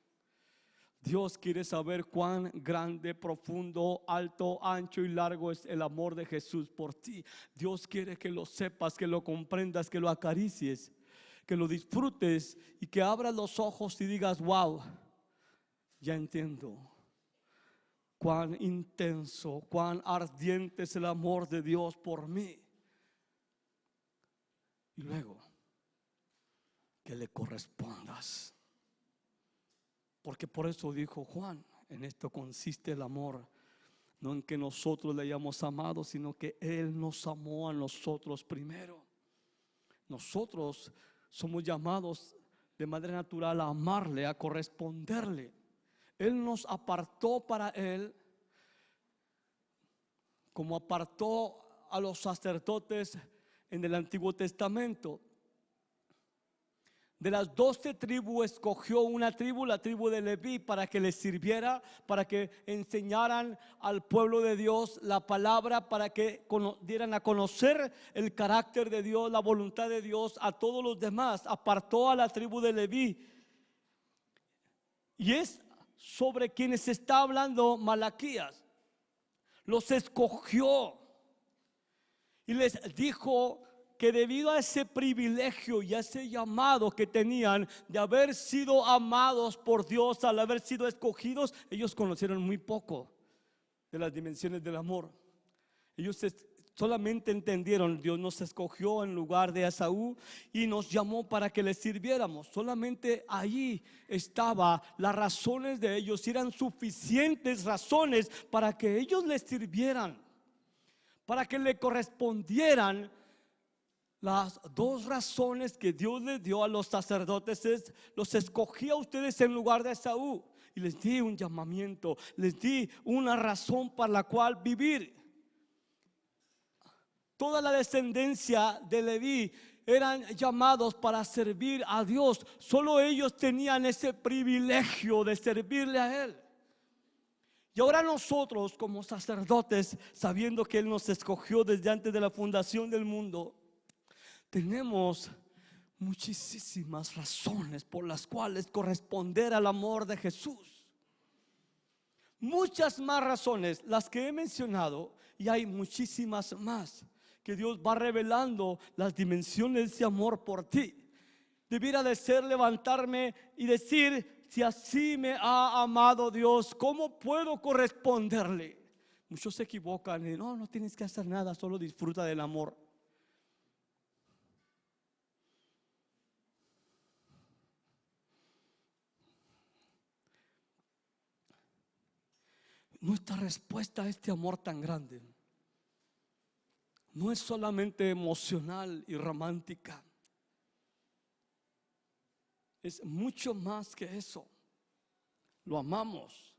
Dios quiere saber cuán grande, profundo, alto, ancho y largo es el amor de Jesús por ti. Dios quiere que lo sepas, que lo comprendas, que lo acaricies, que lo disfrutes y que abras los ojos y digas, wow, ya entiendo cuán intenso, cuán ardiente es el amor de Dios por mí. y luego que le correspondas. Porque por eso dijo Juan, en esto consiste el amor, no en que nosotros le hayamos amado, sino que Él nos amó a nosotros primero. Nosotros somos llamados de manera natural a amarle, a corresponderle. Él nos apartó para Él, como apartó a los sacerdotes en el Antiguo Testamento. De las 12 tribus escogió una tribu, la tribu de Leví, para que les sirviera, para que enseñaran al pueblo de Dios la palabra, para que dieran a conocer el carácter de Dios, la voluntad de Dios a todos los demás. Apartó a la tribu de Leví. Y es sobre quienes está hablando Malaquías. Los escogió y les dijo que debido a ese privilegio y a ese llamado que tenían de haber sido amados por Dios, al haber sido escogidos, ellos conocieron muy poco de las dimensiones del amor. Ellos solamente entendieron: Dios nos escogió en lugar de Esaú y nos llamó para que le sirviéramos. Solamente allí estaba las razones de ellos, y eran suficientes razones para que ellos le sirvieran, para que le correspondieran. Las dos razones que Dios les dio a los sacerdotes es: los escogí a ustedes en lugar de Esaú, y les di un llamamiento, les di una razón para la cual vivir. Toda la descendencia de Leví eran llamados para servir a Dios. Solo ellos tenían ese privilegio de servirle a Él. Y ahora nosotros, como sacerdotes, sabiendo que Él nos escogió desde antes de la fundación del mundo, tenemos muchísimas razones por las cuales corresponder al amor de Jesús. Muchas más razones, las que he mencionado, y hay muchísimas más que Dios va revelando las dimensiones de ese amor por ti. Debiera de ser levantarme y decir: si así me ha amado Dios, ¿cómo puedo corresponderle? Muchos se equivocan y no tienes que hacer nada, solo disfruta del amor. Nuestra respuesta a este amor tan grande no es solamente emocional y romántica, es mucho más que eso. Lo amamos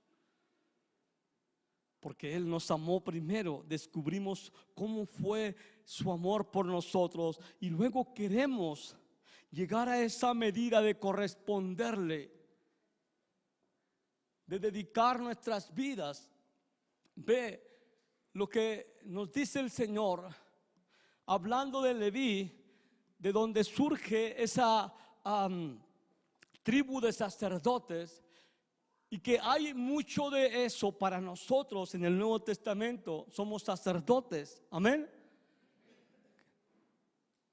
porque Él nos amó primero. Descubrimos cómo fue su amor por nosotros, y luego queremos llegar a esa medida de corresponderle, de dedicar nuestras vidas. Ve lo que nos dice el Señor hablando de Leví, de donde surge esa tribu de sacerdotes, y que hay mucho de eso para nosotros en el Nuevo Testamento. Somos sacerdotes, amén.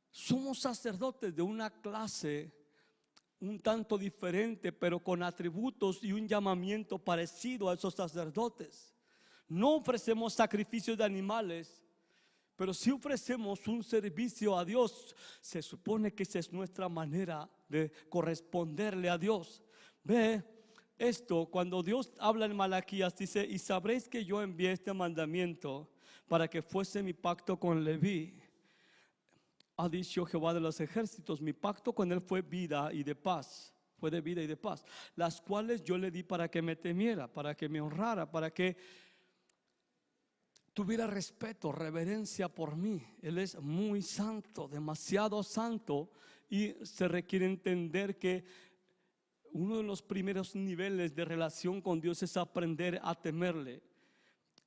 Somos sacerdotes de una clase un tanto diferente, pero con atributos y un llamamiento parecido a esos sacerdotes. No ofrecemos sacrificios de animales, pero sí ofrecemos un servicio a Dios. Se supone que esa es nuestra manera de corresponderle a Dios. Ve esto, cuando Dios habla en Malaquías, dice: y sabréis que yo envié este mandamiento para que fuese mi pacto con Leví. Ha dicho Jehová de los ejércitos: mi pacto con él fue vida y de paz. Fue de vida y de paz, las cuales yo le di para que me temiera, para que me honrara, para que tuviera respeto, reverencia por mí. Él es muy santo, demasiado santo, y se requiere entender que uno de los primeros niveles de relación con Dios es aprender a temerle.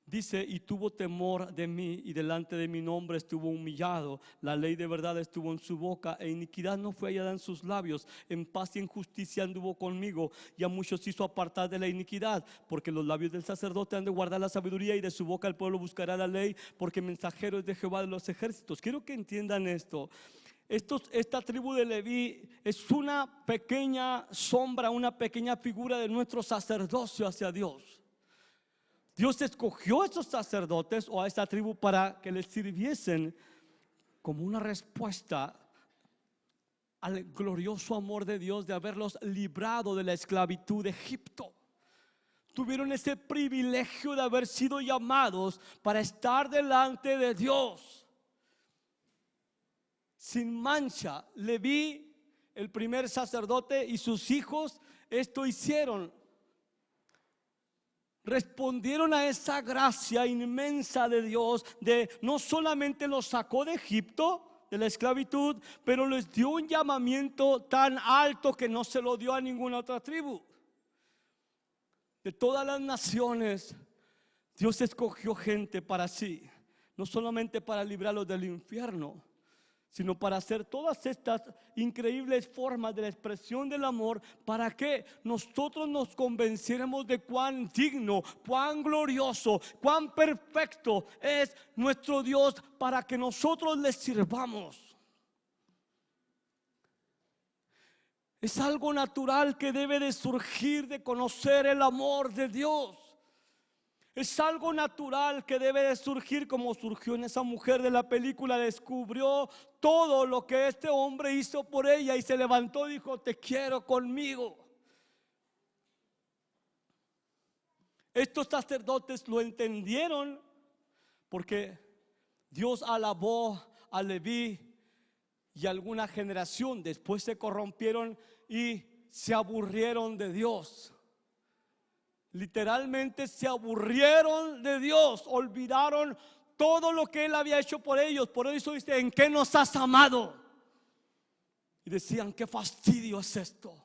Dice: y tuvo temor de mí, y delante de mi nombre estuvo humillado. La ley de verdad estuvo en su boca, e iniquidad no fue hallada en sus labios. En paz y en justicia anduvo conmigo, y a muchos hizo apartar de la iniquidad. Porque los labios del sacerdote han de guardar la sabiduría, y de su boca el pueblo buscará la ley, porque mensajero es de Jehová de los ejércitos. Quiero que entiendan esto. Esta tribu de Leví es una pequeña sombra, una pequeña figura de nuestro sacerdocio hacia Dios. Dios escogió a estos sacerdotes o a esta tribu para que les sirviesen como una respuesta al glorioso amor de Dios de haberlos librado de la esclavitud de Egipto. Tuvieron ese privilegio de haber sido llamados para estar delante de Dios sin mancha. Leví, el primer sacerdote, y sus hijos esto hicieron. Respondieron a esa gracia inmensa de Dios, de no solamente los sacó de Egipto, de la esclavitud, pero les dio un llamamiento tan alto que no se lo dio a ninguna otra tribu. De todas las naciones, Dios escogió gente para sí, no solamente para librarlos del infierno, sino para hacer todas estas increíbles formas de la expresión del amor, para que nosotros nos convenciéramos de cuán digno, cuán glorioso, cuán perfecto es nuestro Dios, para que nosotros le sirvamos. Es algo natural que debe de surgir de conocer el amor de Dios. Es algo natural que debe de surgir, como surgió en esa mujer de la película. Descubrió todo lo que este hombre hizo por ella y se levantó y dijo: te quiero conmigo. Estos sacerdotes lo entendieron porque Dios alabó a Leví y alguna generación después se corrompieron y se aburrieron de Dios. Literalmente se aburrieron de Dios, olvidaron todo lo que Él había hecho por ellos. Por eso dice: ¿en qué nos has amado? Y decían: qué fastidio es esto,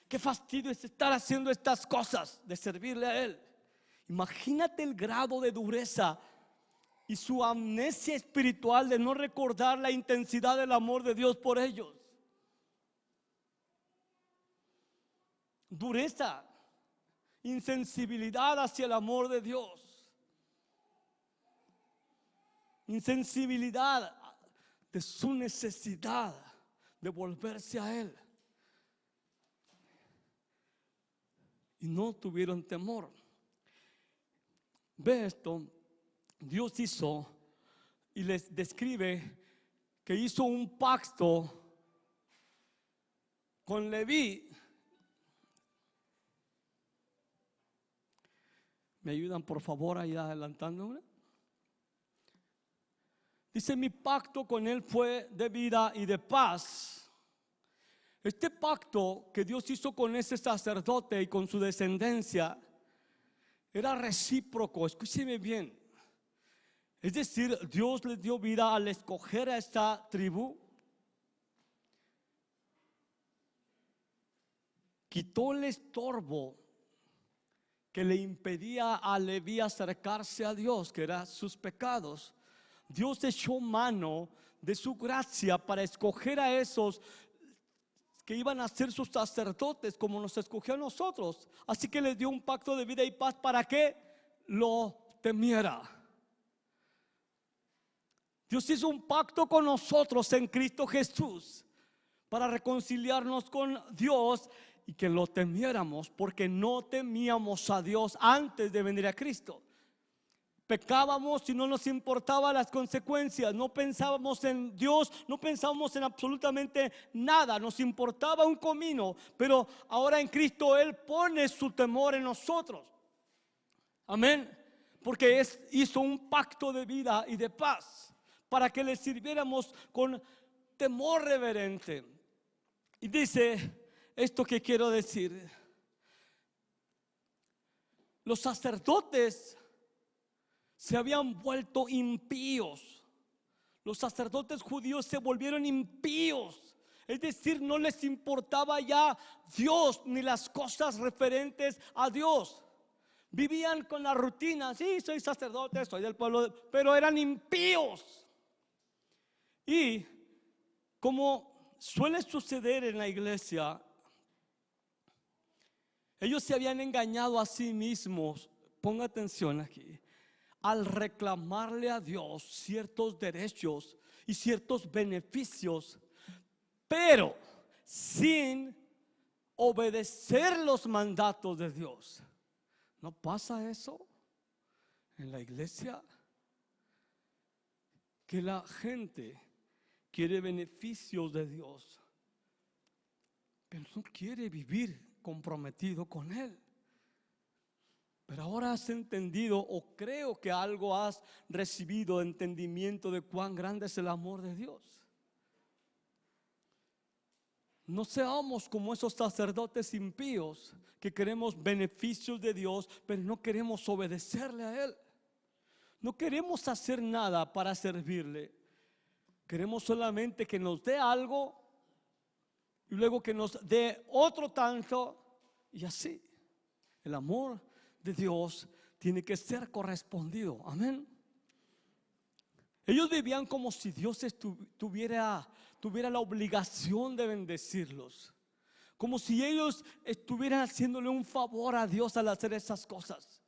qué fastidio es estar haciendo estas cosas, de servirle a Él. Imagínate el grado de dureza y su amnesia espiritual de no recordar la intensidad del amor de Dios por ellos. Dureza, insensibilidad hacia el amor de Dios, insensibilidad de su necesidad de volverse a Él. Y no tuvieron temor. Ve esto, Dios hizo y les describe que hizo un pacto con Leví. ¿Me ayudan por favor a ir adelantándome? Dice: mi pacto con él fue de vida y de paz. Este pacto que Dios hizo con ese sacerdote y con su descendencia era recíproco. Escúcheme bien. Es decir, Dios les dio vida al escoger a esta tribu. Quitó el estorbo que le impedía a Leví acercarse a Dios, que eran sus pecados. Dios echó mano de su gracia para escoger a esos que iban a ser sus sacerdotes, como nos escogió a nosotros. Así que les dio un pacto de vida y paz para que lo temiera. Dios hizo un pacto con nosotros en Cristo Jesús para reconciliarnos con Dios y que lo temiéramos, porque no temíamos a Dios antes de venir a Cristo. Pecábamos y no nos importaban las consecuencias. No pensábamos en Dios, no pensábamos en absolutamente nada. Nos importaba un comino. Pero ahora en Cristo Él pone su temor en nosotros. Amén. Porque hizo un pacto de vida y de paz para que le sirviéramos con temor reverente. Y dice esto que quiero decir: los sacerdotes se habían vuelto impíos. Los sacerdotes judíos se volvieron impíos. Es decir, no les importaba ya Dios ni las cosas referentes a Dios. Vivían con la rutina: sí, soy sacerdote, soy del pueblo, pero eran impíos. Y como suele suceder en la iglesia, ellos se habían engañado a sí mismos. Ponga atención aquí. Al reclamarle a Dios ciertos derechos y ciertos beneficios, pero sin obedecer los mandatos de Dios. ¿No pasa eso en la iglesia? Que la gente quiere beneficios de Dios, pero no quiere vivir comprometido con Él. Pero ahora has entendido, o creo que algo has recibido, entendimiento de cuán grande es el amor de Dios. No seamos como esos sacerdotes impíos que queremos beneficios de Dios, pero no queremos obedecerle a Él. No queremos hacer nada para servirle. Queremos solamente que nos dé algo y luego que nos dé otro tanto, y así. El amor de Dios tiene que ser correspondido. Amén. Ellos vivían como si Dios tuviera la obligación de bendecirlos, como si ellos estuvieran haciéndole un favor a Dios al hacer esas cosas.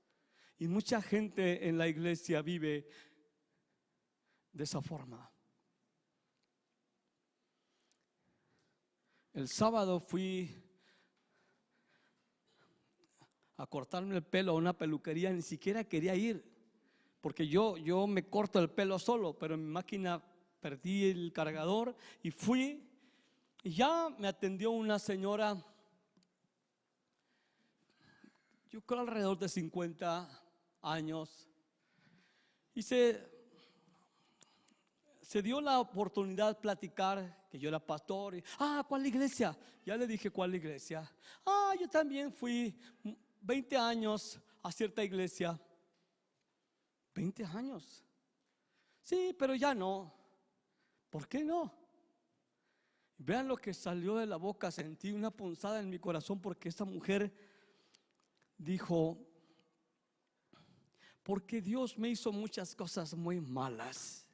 Y mucha gente en la iglesia vive de esa forma. El sábado fui a cortarme el pelo a una peluquería, ni siquiera quería ir, porque yo me corto el pelo solo, pero en mi máquina perdí el cargador y fui, y ya me atendió una señora, yo creo alrededor de 50 años, y se dio la oportunidad de platicar que yo era pastor. Y, ¿cuál iglesia? Ya le dije cuál iglesia. Yo también fui 20 años a cierta iglesia. 20 años. Sí, pero ya no. ¿Por qué no? Vean lo que salió de la boca. Sentí una punzada en mi corazón porque esa mujer dijo: porque Dios me hizo muchas cosas muy malas.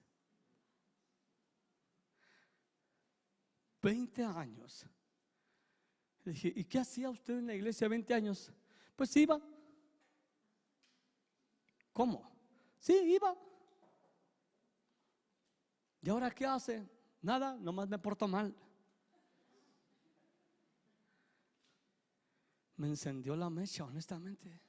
20 años. Le dije: ¿y qué hacía usted en la iglesia 20 años? Pues iba. ¿Cómo? Sí, iba. ¿Y ahora qué hace? Nada, nomás me porto mal. Me encendió la mecha, honestamente.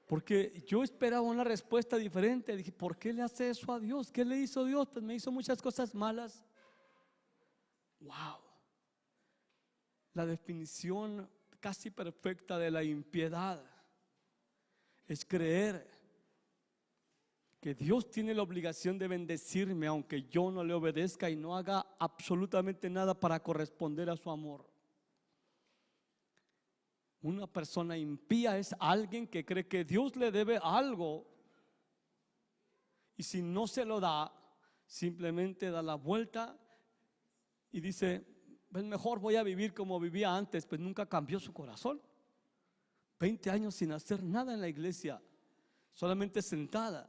Porque yo esperaba una respuesta diferente. Dije: ¿por qué le hace eso a Dios? ¿Qué le hizo Dios? Pues me hizo muchas cosas malas. Wow. La definición casi perfecta de la impiedad es creer que Dios tiene la obligación de bendecirme aunque yo no le obedezca y no haga absolutamente nada para corresponder a su amor. Una persona impía es alguien que cree que Dios le debe algo, y si no se lo da, simplemente da la vuelta y dice: pues mejor voy a vivir como vivía antes. Pues nunca cambió su corazón. 20 años sin hacer nada en la iglesia, solamente sentada.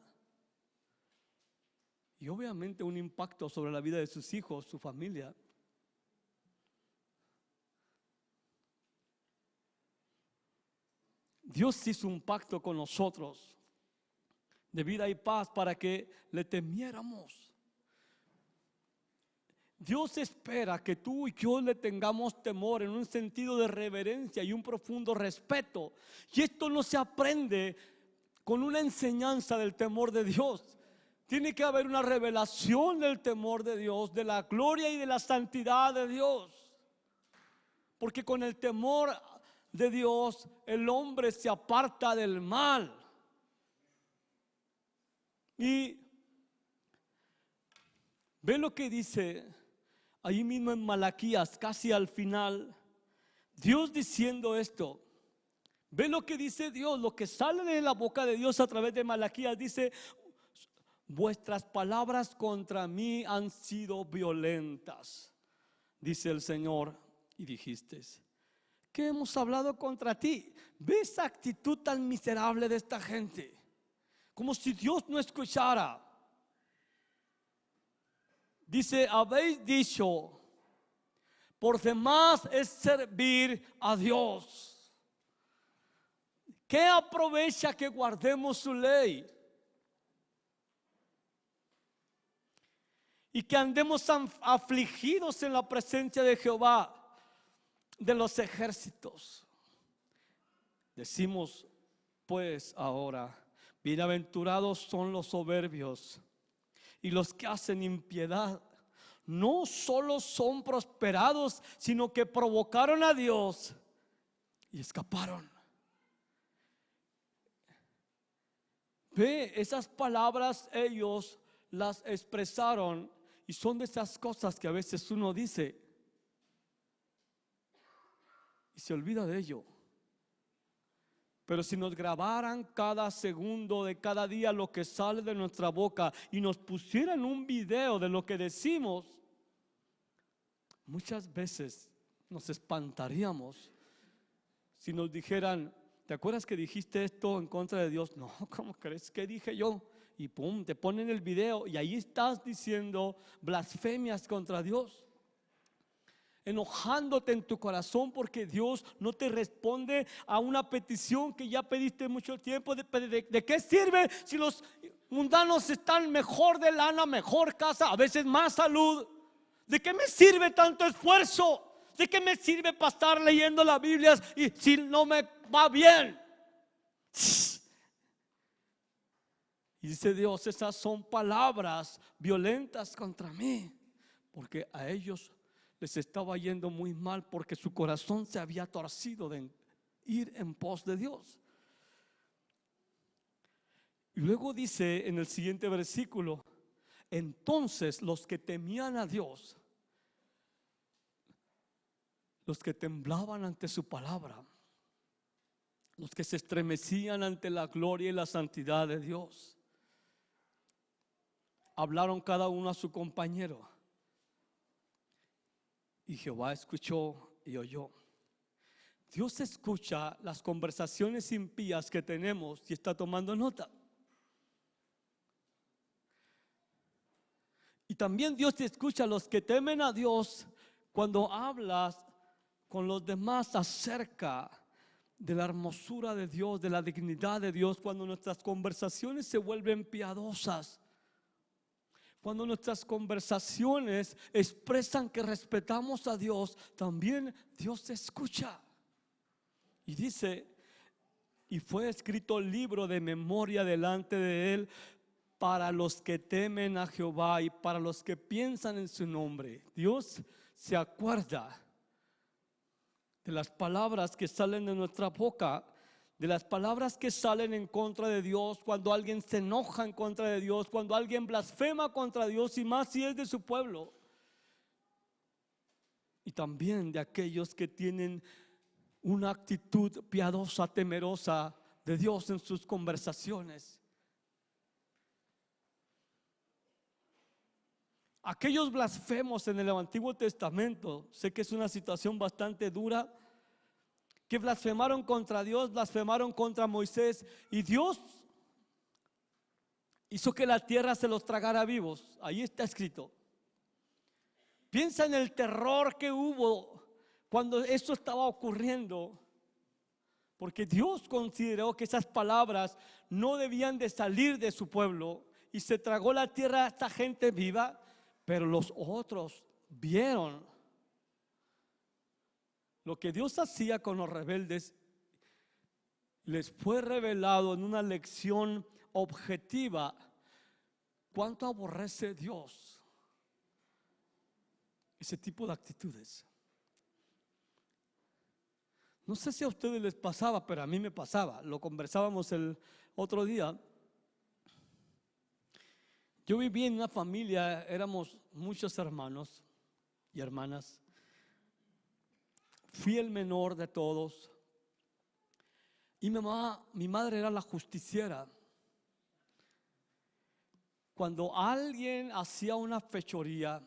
Y obviamente un impacto sobre la vida de sus hijos, su familia. Dios hizo un pacto con nosotros de vida y paz para que le temiéramos. Dios espera que tú y yo le tengamos temor en un sentido de reverencia y un profundo respeto. Y esto no se aprende con una enseñanza del temor de Dios. Tiene que haber una revelación del temor de Dios, de la gloria y de la santidad de Dios. Porque con el temor de Dios el hombre se aparta del mal. Y ve lo que dice ahí mismo en Malaquías, casi al final, Dios diciendo esto. Ve lo que dice Dios, lo que sale de la boca de Dios a través de Malaquías. Dice: vuestras palabras contra mí han sido violentas, dice el Señor, y dijiste: ¿qué hemos hablado contra ti? Ve esa actitud tan miserable de esta gente, como si Dios no escuchara. Dice: habéis dicho, por demás es servir a Dios. ¿Qué aprovecha que guardemos su ley y que andemos afligidos en la presencia de Jehová de los ejércitos? Decimos pues ahora: bienaventurados son los soberbios y los que hacen impiedad, no solo son prosperados, sino que provocaron a Dios y escaparon. Ve, esas palabras ellos las expresaron y son de esas cosas que a veces uno dice y se olvida de ello. Pero si nos grabaran cada segundo de cada día lo que sale de nuestra boca y nos pusieran un video de lo que decimos, muchas veces nos espantaríamos si nos dijeran: ¿te acuerdas que dijiste esto en contra de Dios? No, ¿cómo crees? ¿Qué dije yo? Y pum, te ponen el video y ahí estás diciendo blasfemias contra Dios, enojándote en tu corazón porque Dios no te responde a una petición que ya pediste mucho tiempo. ¿De qué sirve si los mundanos están mejor de lana, mejor casa, a veces más salud? ¿De qué me sirve tanto esfuerzo? ¿De qué me sirve para estar leyendo la Biblia y si no me va bien? Y dice Dios: esas son palabras violentas contra mí, porque a ellos les estaba yendo muy mal, porque su corazón se había torcido de ir en pos de Dios. Y luego dice en el siguiente versículo: entonces los que temían a Dios, los que temblaban ante su palabra, los que se estremecían ante la gloria y la santidad de Dios, hablaron cada uno a su compañero, y Jehová escuchó y oyó. Dios escucha las conversaciones impías que tenemos y está tomando nota. Y también Dios escucha a los que temen a Dios cuando hablas con los demás acerca de la hermosura de Dios, de la dignidad de Dios. Cuando nuestras conversaciones se vuelven piadosas, cuando nuestras conversaciones expresan que respetamos a Dios, también Dios escucha. Y dice: y fue escrito el libro de memoria delante de él para los que temen a Jehová y para los que piensan en su nombre. Dios se acuerda de las palabras que salen de nuestra boca, de las palabras que salen en contra de Dios, cuando alguien se enoja en contra de Dios, cuando alguien blasfema contra Dios, y más si es de su pueblo. Y también de aquellos que tienen una actitud piadosa, temerosa de Dios en sus conversaciones. Aquellos blasfemos en el Antiguo Testamento, sé que es una situación bastante dura, que blasfemaron contra Dios, blasfemaron contra Moisés, y Dios hizo que la tierra se los tragara vivos. Ahí está escrito. Piensa en el terror que hubo cuando esto estaba ocurriendo, porque Dios consideró que esas palabras no debían de salir de su pueblo, y se tragó la tierra a esta gente viva. Pero los otros vieron lo que Dios hacía con los rebeldes. Les fue revelado en una lección objetiva cuánto aborrece Dios ese tipo de actitudes. No sé si a ustedes les pasaba, pero a mí me pasaba. Lo conversábamos el otro día. Yo viví en una familia, éramos muchos hermanos y hermanas. Fui el menor de todos. Y mi madre era la justiciera. Cuando alguien hacía una fechoría,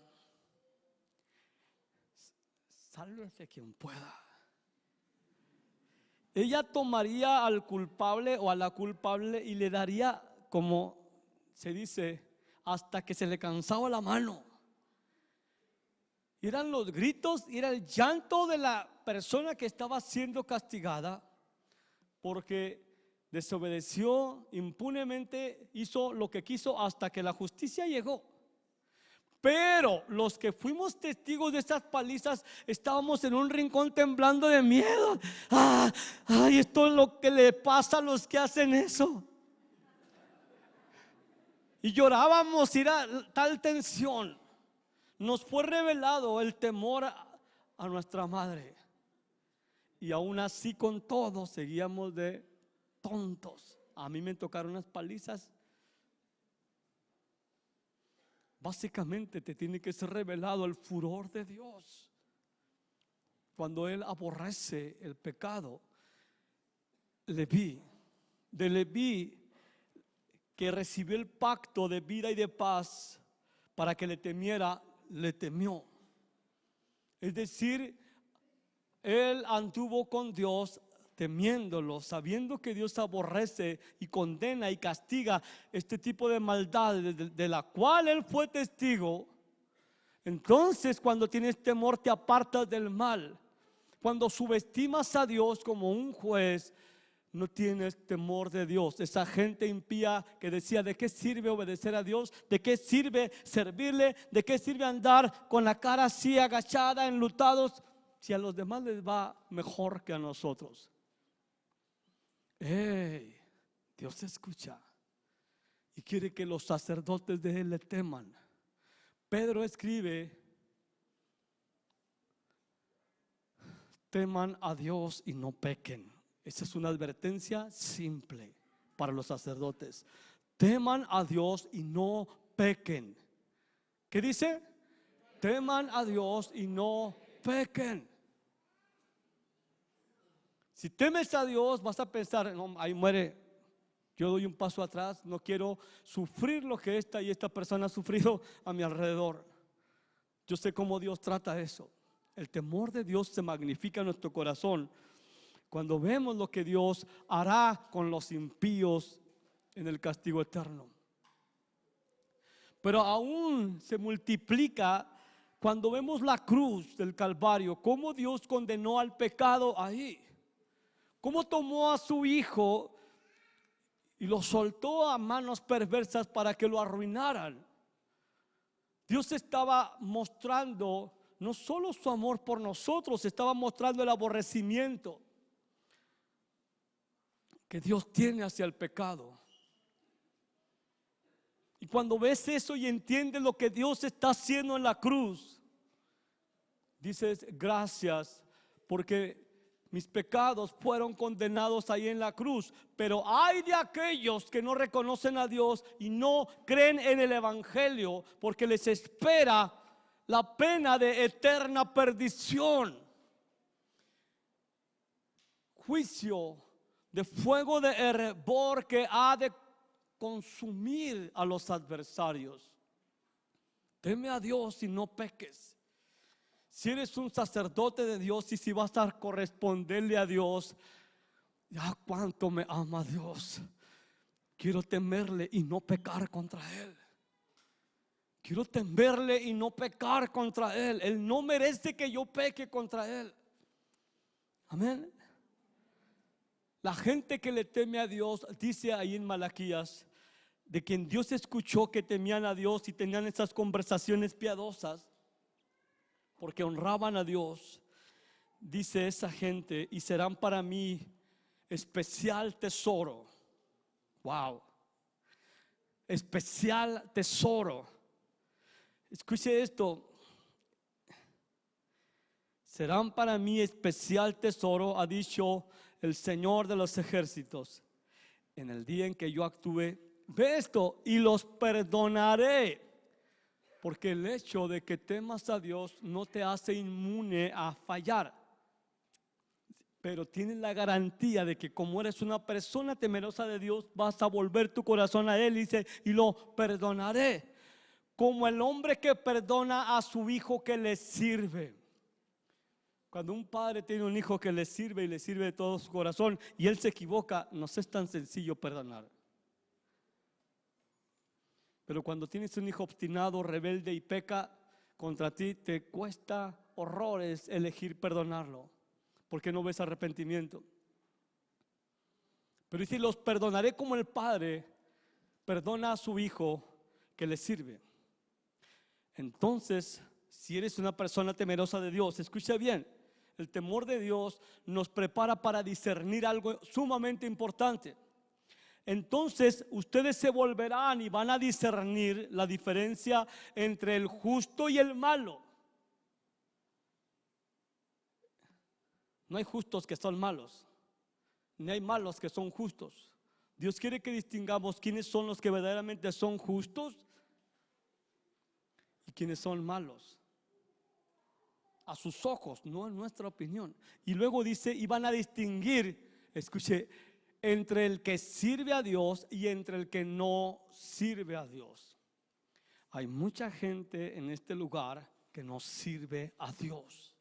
sálvese quien pueda. Ella tomaría al culpable o a la culpable y le daría, como se dice, hasta que se le cansaba la mano. Eran los gritos, era el llanto de la persona que estaba siendo castigada porque desobedeció impunemente, hizo lo que quiso hasta que la justicia llegó. Pero los que fuimos testigos de esas palizas estábamos en un rincón temblando de miedo. Ay, esto es lo que le pasa a los que hacen eso. Y llorábamos, era tal tensión. nos fue revelado el temor a nuestra madre. Y aún así con todo seguíamos de tontos. A mí me tocaron unas palizas. Básicamente te tiene que ser revelado el furor de Dios. Cuando Él aborrece el pecado. Leví, de Leví, que recibió el pacto de vida y de paz para que le temiera, le temió. Es decir, él anduvo con Dios temiéndolo, sabiendo que Dios aborrece y condena y castiga este tipo de maldad de la cual él fue testigo. Entonces, cuando tienes temor, te apartas del mal. Cuando subestimas a Dios como un juez, no tienes temor de Dios. Esa gente impía que decía: ¿de qué sirve obedecer a Dios? ¿De qué sirve servirle? ¿De qué sirve andar con la cara así agachada, enlutados, si a los demás les va mejor que a nosotros? Dios escucha y quiere que los sacerdotes de Él le teman. Pedro escribe: teman a Dios y no pequen. Esa es una advertencia simple para los sacerdotes. Teman a Dios y no pequen. ¿Qué dice? Teman a Dios y no pequen. Si temes a Dios, vas a pensar: no, ahí muere, yo doy un paso atrás, no quiero sufrir lo que esta y esta persona ha sufrido a mi alrededor. Yo sé cómo Dios trata eso. El temor de Dios se magnifica en nuestro corazón cuando vemos lo que Dios hará con los impíos en el castigo eterno. Pero aún se multiplica cuando vemos la cruz del Calvario, cómo Dios condenó al pecado ahí, cómo tomó a su hijo y lo soltó a manos perversas para que lo arruinaran. Dios estaba mostrando no solo su amor por nosotros, estaba mostrando el aborrecimiento que Dios tiene hacia el pecado. Y cuando ves eso y entiendes lo que Dios está haciendo en la cruz, dices: gracias, porque mis pecados fueron condenados ahí en la cruz. Pero hay de aquellos que no reconocen a Dios y no creen en el evangelio, porque les espera la pena de eterna perdición, juicio de fuego de hervor que ha de consumir a los adversarios. Teme a Dios y no peques. Si eres un sacerdote de Dios y si vas a corresponderle a Dios, ya cuánto me ama Dios. Quiero temerle y no pecar contra Él. Quiero temerle y no pecar contra Él. Él no merece que yo peque contra Él. Amén. La gente que le teme a Dios, dice ahí en Malaquías, de quien Dios escuchó que temían a Dios y tenían esas conversaciones piadosas, porque honraban a Dios, dice esa gente: y serán para mí especial tesoro. Wow, especial tesoro. Escuche esto: serán para mí especial tesoro, ha dicho el Señor de los ejércitos, en el día en que yo actúe. Ve esto: y los perdonaré. Porque el hecho de que temas a Dios no te hace inmune a fallar, pero tienes la garantía de que como eres una persona temerosa de Dios, vas a volver tu corazón a Él. Y dice: y lo perdonaré, como el hombre que perdona a su hijo que le sirve. Cuando un padre tiene un hijo que le sirve y le sirve de todo su corazón y él se equivoca, no es tan sencillo perdonar. Pero cuando tienes un hijo obstinado, rebelde y peca contra ti, te cuesta horrores elegir perdonarlo, porque no ves arrepentimiento. Pero dice: los perdonaré como el padre perdona a su hijo que le sirve. Entonces, si eres una persona temerosa de Dios, escucha bien, el temor de Dios nos prepara para discernir algo sumamente importante. entonces ustedes se volverán y van a discernir la diferencia entre el justo y el malo. No hay justos que son malos, ni hay malos que son justos. Dios quiere que distingamos quiénes son los que verdaderamente son justos y quiénes son malos. A sus ojos, no en nuestra opinión. Y luego dice, y van a distinguir, escuche, entre el que sirve a Dios y entre el que no sirve a Dios. Hay mucha gente en este lugar que no sirve a Dios.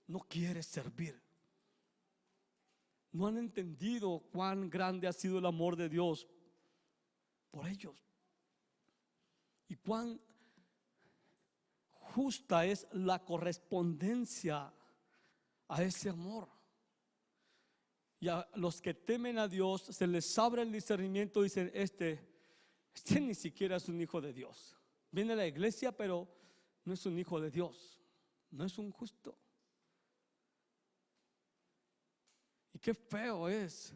No quiere servir. No han entendido cuán grande ha sido el amor de Dios por ellos y cuán justa es la correspondencia a ese amor. Y a los que temen a Dios se les abre el discernimiento y dicen, este ni siquiera es un hijo de Dios. Viene a la iglesia, pero no es un hijo de Dios, no es un justo. Y qué feo es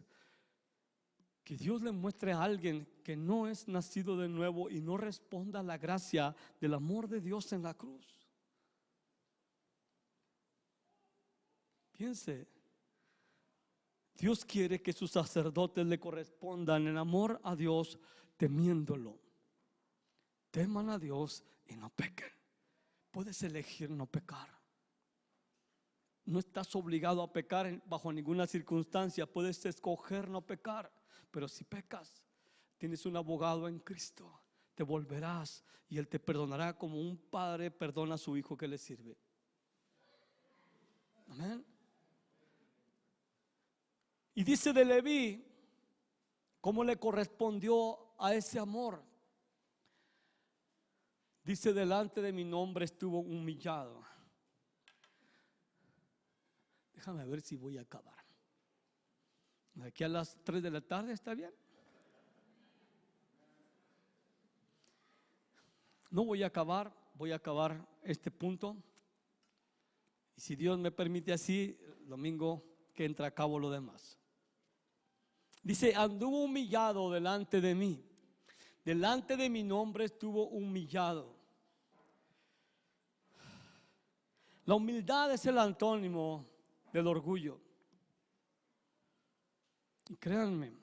que Dios le muestre a alguien que no es nacido de nuevo y no responda a la gracia del amor de Dios en la cruz. Piense, Dios quiere que sus sacerdotes le correspondan en amor a Dios, temiéndolo. Teman a Dios y no pequen. Puedes elegir no pecar. No estás obligado a pecar bajo ninguna circunstancia. Puedes escoger no pecar. Pero si pecas, tienes un abogado en Cristo. Te volverás y Él te perdonará como un padre perdona a su hijo que le sirve. Amén. Y dice de Leví, ¿cómo le correspondió a ese amor? Dice, delante de mi nombre estuvo humillado. Déjame ver si voy a acabar. De aquí a las 3 de la tarde, ¿está bien? No voy a acabar, voy a acabar este punto. Y si Dios me permite así, el domingo que entra a cabo lo demás. Dice, anduvo humillado delante de mí. Delante de mi nombre estuvo humillado. La humildad es el antónimo del orgullo. Y créanme,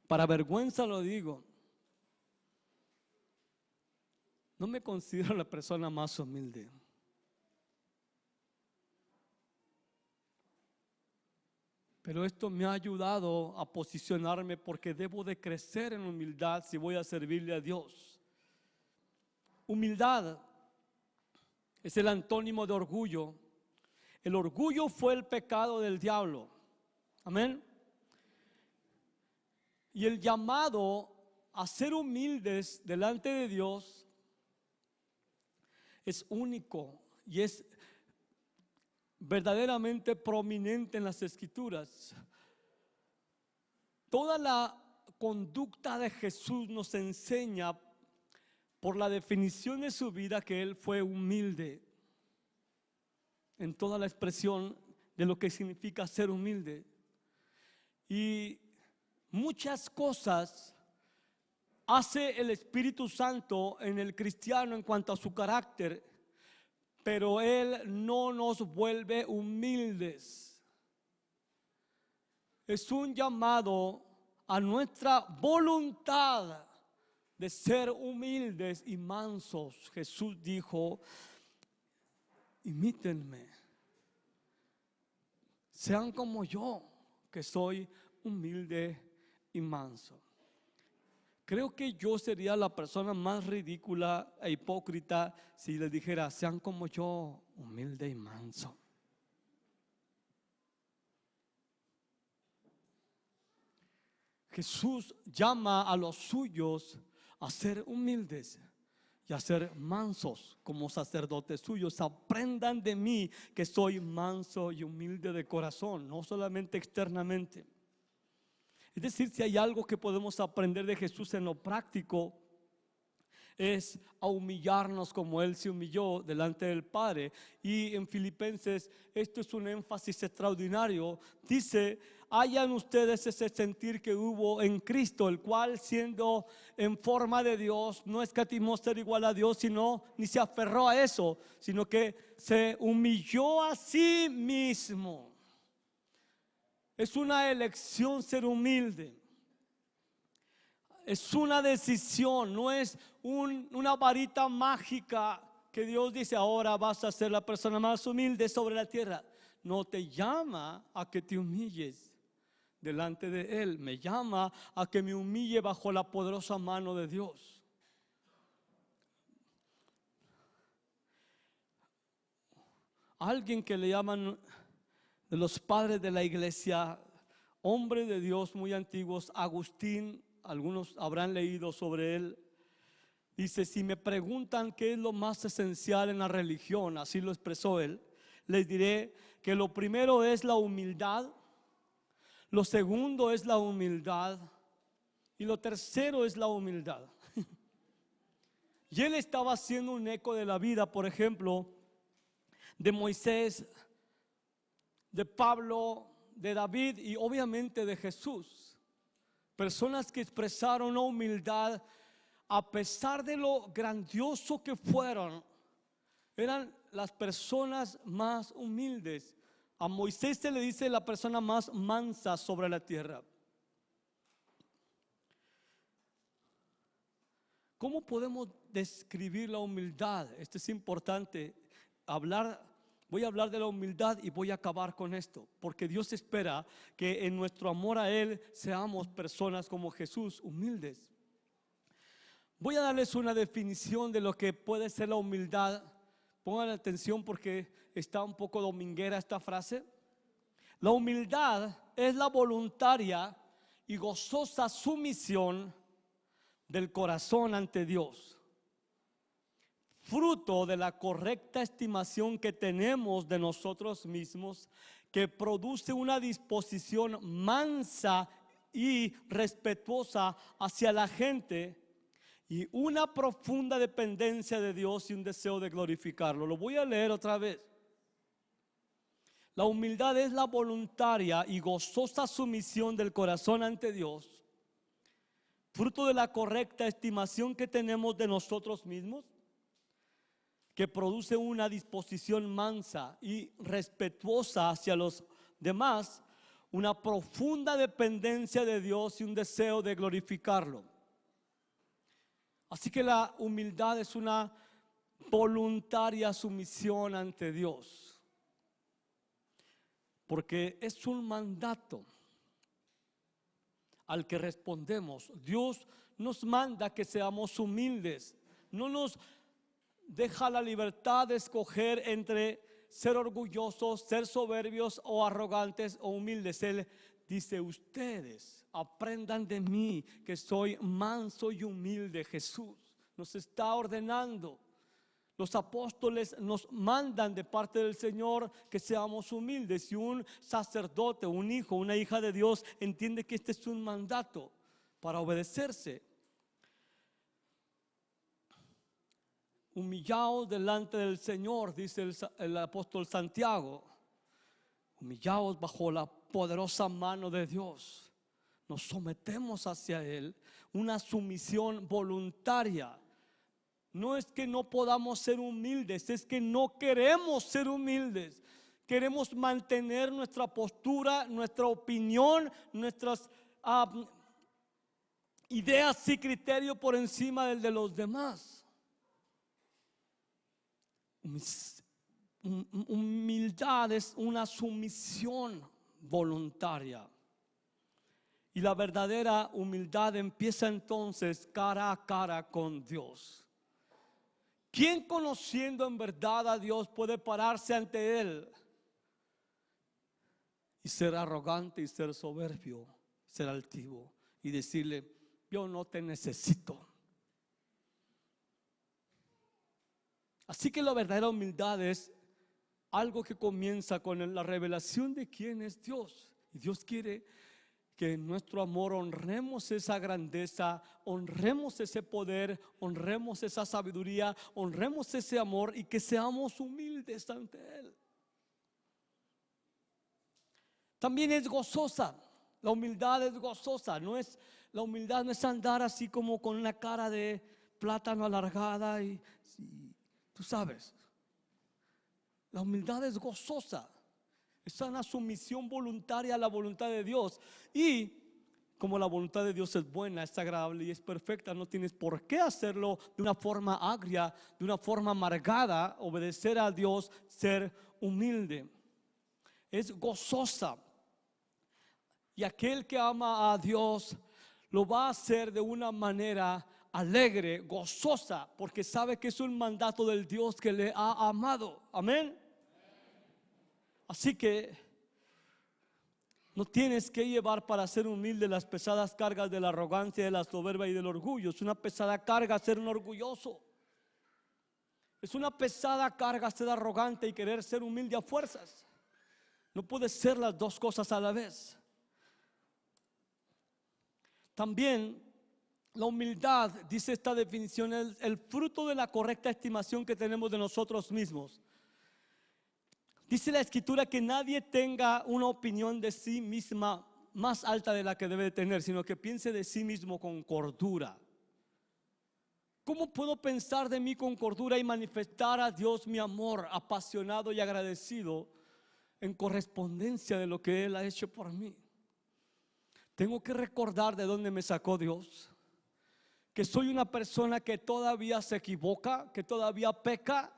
para vergüenza lo digo, no me considero la persona más humilde. Pero esto me ha ayudado a posicionarme porque debo de crecer en humildad si voy a servirle a Dios. Humildad es el antónimo de orgullo. El orgullo fue el pecado del diablo. Amén. Y el llamado a ser humildes delante de Dios es único y es verdaderamente prominente en las Escrituras. Toda la conducta de Jesús nos enseña por la definición de su vida que Él fue humilde, en toda la expresión de lo que significa ser humilde. Y muchas cosas hace el Espíritu Santo en el cristiano en cuanto a su carácter, pero Él no nos vuelve humildes. Es un llamado a nuestra voluntad de ser humildes y mansos. Jesús dijo, imítenme, sean como yo, que soy humilde y manso. Creo que yo sería la persona más ridícula e hipócrita si les dijera, sean como yo, humilde y manso. Jesús llama a los suyos a ser humildes y a ser mansos como sacerdotes suyos. Aprendan de mí que soy manso y humilde de corazón, no solamente externamente. Es decir, si hay algo que podemos aprender de Jesús en lo práctico, es a humillarnos como Él se humilló delante del Padre. Y en Filipenses, esto es un énfasis extraordinario. Dice, hayan ustedes ese sentir que hubo en Cristo, el cual siendo en forma de Dios, no escatimó ser igual a Dios, sino ni se aferró a eso, sino que se humilló a sí mismo. Es una elección ser humilde. Es una decisión, no es una varita mágica que Dios dice ahora vas a ser la persona más humilde sobre la tierra. No, te llama a que te humilles delante de Él. Me llama a que me humille bajo la poderosa mano de Dios. Alguien que le llaman de los padres de la iglesia, hombre de Dios muy antiguos, Agustín, algunos habrán leído sobre él. Dice, si me preguntan qué es lo más esencial en la religión, así lo expresó él, les diré que lo primero es la humildad, lo segundo es la humildad y lo tercero es la humildad. Y él estaba haciendo un eco de la vida, por ejemplo, de Moisés, de Pablo, de David y obviamente de Jesús. Personas que expresaron la humildad a pesar de lo grandioso que fueron. Eran las personas más humildes. A Moisés se le dice la persona más mansa sobre la tierra. ¿Cómo podemos describir la humildad? Esto es importante. Voy a hablar de la humildad y voy a acabar con esto, porque Dios espera que en nuestro amor a Él seamos personas como Jesús, humildes. Voy a darles una definición de lo que puede ser la humildad. Pongan atención porque está un poco dominguera esta frase. La humildad es la voluntaria y gozosa sumisión del corazón ante Dios, fruto de la correcta estimación que tenemos de nosotros mismos, que produce una disposición mansa y respetuosa hacia la gente y una profunda dependencia de Dios y un deseo de glorificarlo. Lo voy a leer otra vez. La humildad es la voluntaria y gozosa sumisión del corazón ante Dios, fruto de la correcta estimación que tenemos de nosotros mismos, que produce una disposición mansa y respetuosa hacia los demás, una profunda dependencia de Dios y un deseo de glorificarlo. Así que la humildad es una voluntaria sumisión ante Dios, porque es un mandato al que respondemos. Dios nos manda que seamos humildes, no nos deja la libertad de escoger entre ser orgullosos, ser soberbios o arrogantes o humildes. Él dice, ustedes aprendan de mí que soy manso y humilde. Jesús nos está ordenando. Los apóstoles nos mandan de parte del Señor que seamos humildes. Y un sacerdote, un hijo, una hija de Dios entiende que este es un mandato para obedecerse. Humillaos delante del Señor, dice el apóstol Santiago. Humillaos bajo la poderosa mano de Dios. Nos sometemos hacia Él. Una sumisión voluntaria. No es que no podamos ser humildes, es que no queremos ser humildes. Queremos mantener nuestra postura, nuestra opinión, nuestras ideas y criterios por encima del de los demás. Humildad es una sumisión voluntaria. Y la verdadera humildad empieza entonces cara a cara con Dios. ¿Quién conociendo en verdad a Dios puede pararse ante Él y ser arrogante y ser soberbio, ser altivo y decirle, yo no te necesito? Así que la verdadera humildad es algo que comienza con la revelación de quién es Dios. Y Dios quiere que en nuestro amor honremos esa grandeza, honremos ese poder, honremos esa sabiduría, honremos ese amor y que seamos humildes ante Él. También es gozosa. La humildad es gozosa. La humildad no es andar así como con una cara de plátano alargada y tú sabes. La humildad es gozosa. Es una sumisión voluntaria a la voluntad de Dios. Y como la voluntad de Dios es buena, es agradable y es perfecta, no tienes por qué hacerlo de una forma agria, de una forma amargada. Obedecer a Dios, ser humilde. Es gozosa. Y aquel que ama a Dios lo va a hacer de una manera alegre, gozosa, porque sabe que es un mandato del Dios que le ha amado. Amén. Así que no tienes que llevar para ser humilde las pesadas cargas de la arrogancia, de la soberbia y del orgullo. Es una pesada carga ser un orgulloso. Es una pesada carga ser arrogante y querer ser humilde a fuerzas. No puedes ser las dos cosas a la vez. También la humildad, dice esta definición, es el fruto de la correcta estimación que tenemos de nosotros mismos. Dice la Escritura que nadie tenga una opinión de sí misma más alta de la que debe tener, sino que piense de sí mismo con cordura. ¿Cómo puedo pensar de mí con cordura y manifestar a Dios mi amor apasionado y agradecido en correspondencia de lo que Él ha hecho por mí? Tengo que recordar de dónde me sacó Dios, que soy una persona que todavía se equivoca, que todavía peca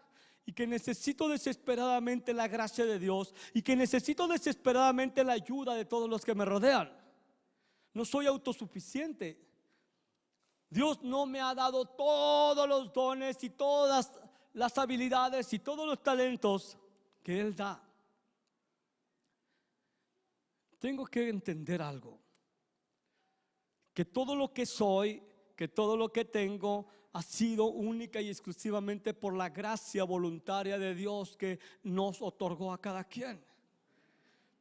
y que necesito desesperadamente la gracia de Dios y que necesito desesperadamente la ayuda de todos los que me rodean. No soy autosuficiente. Dios no me ha dado todos los dones y todas las habilidades y todos los talentos que Él da. Tengo que entender algo. Que todo lo que soy, que todo lo que tengo ha sido única y exclusivamente por la gracia voluntaria de Dios que nos otorgó a cada quien.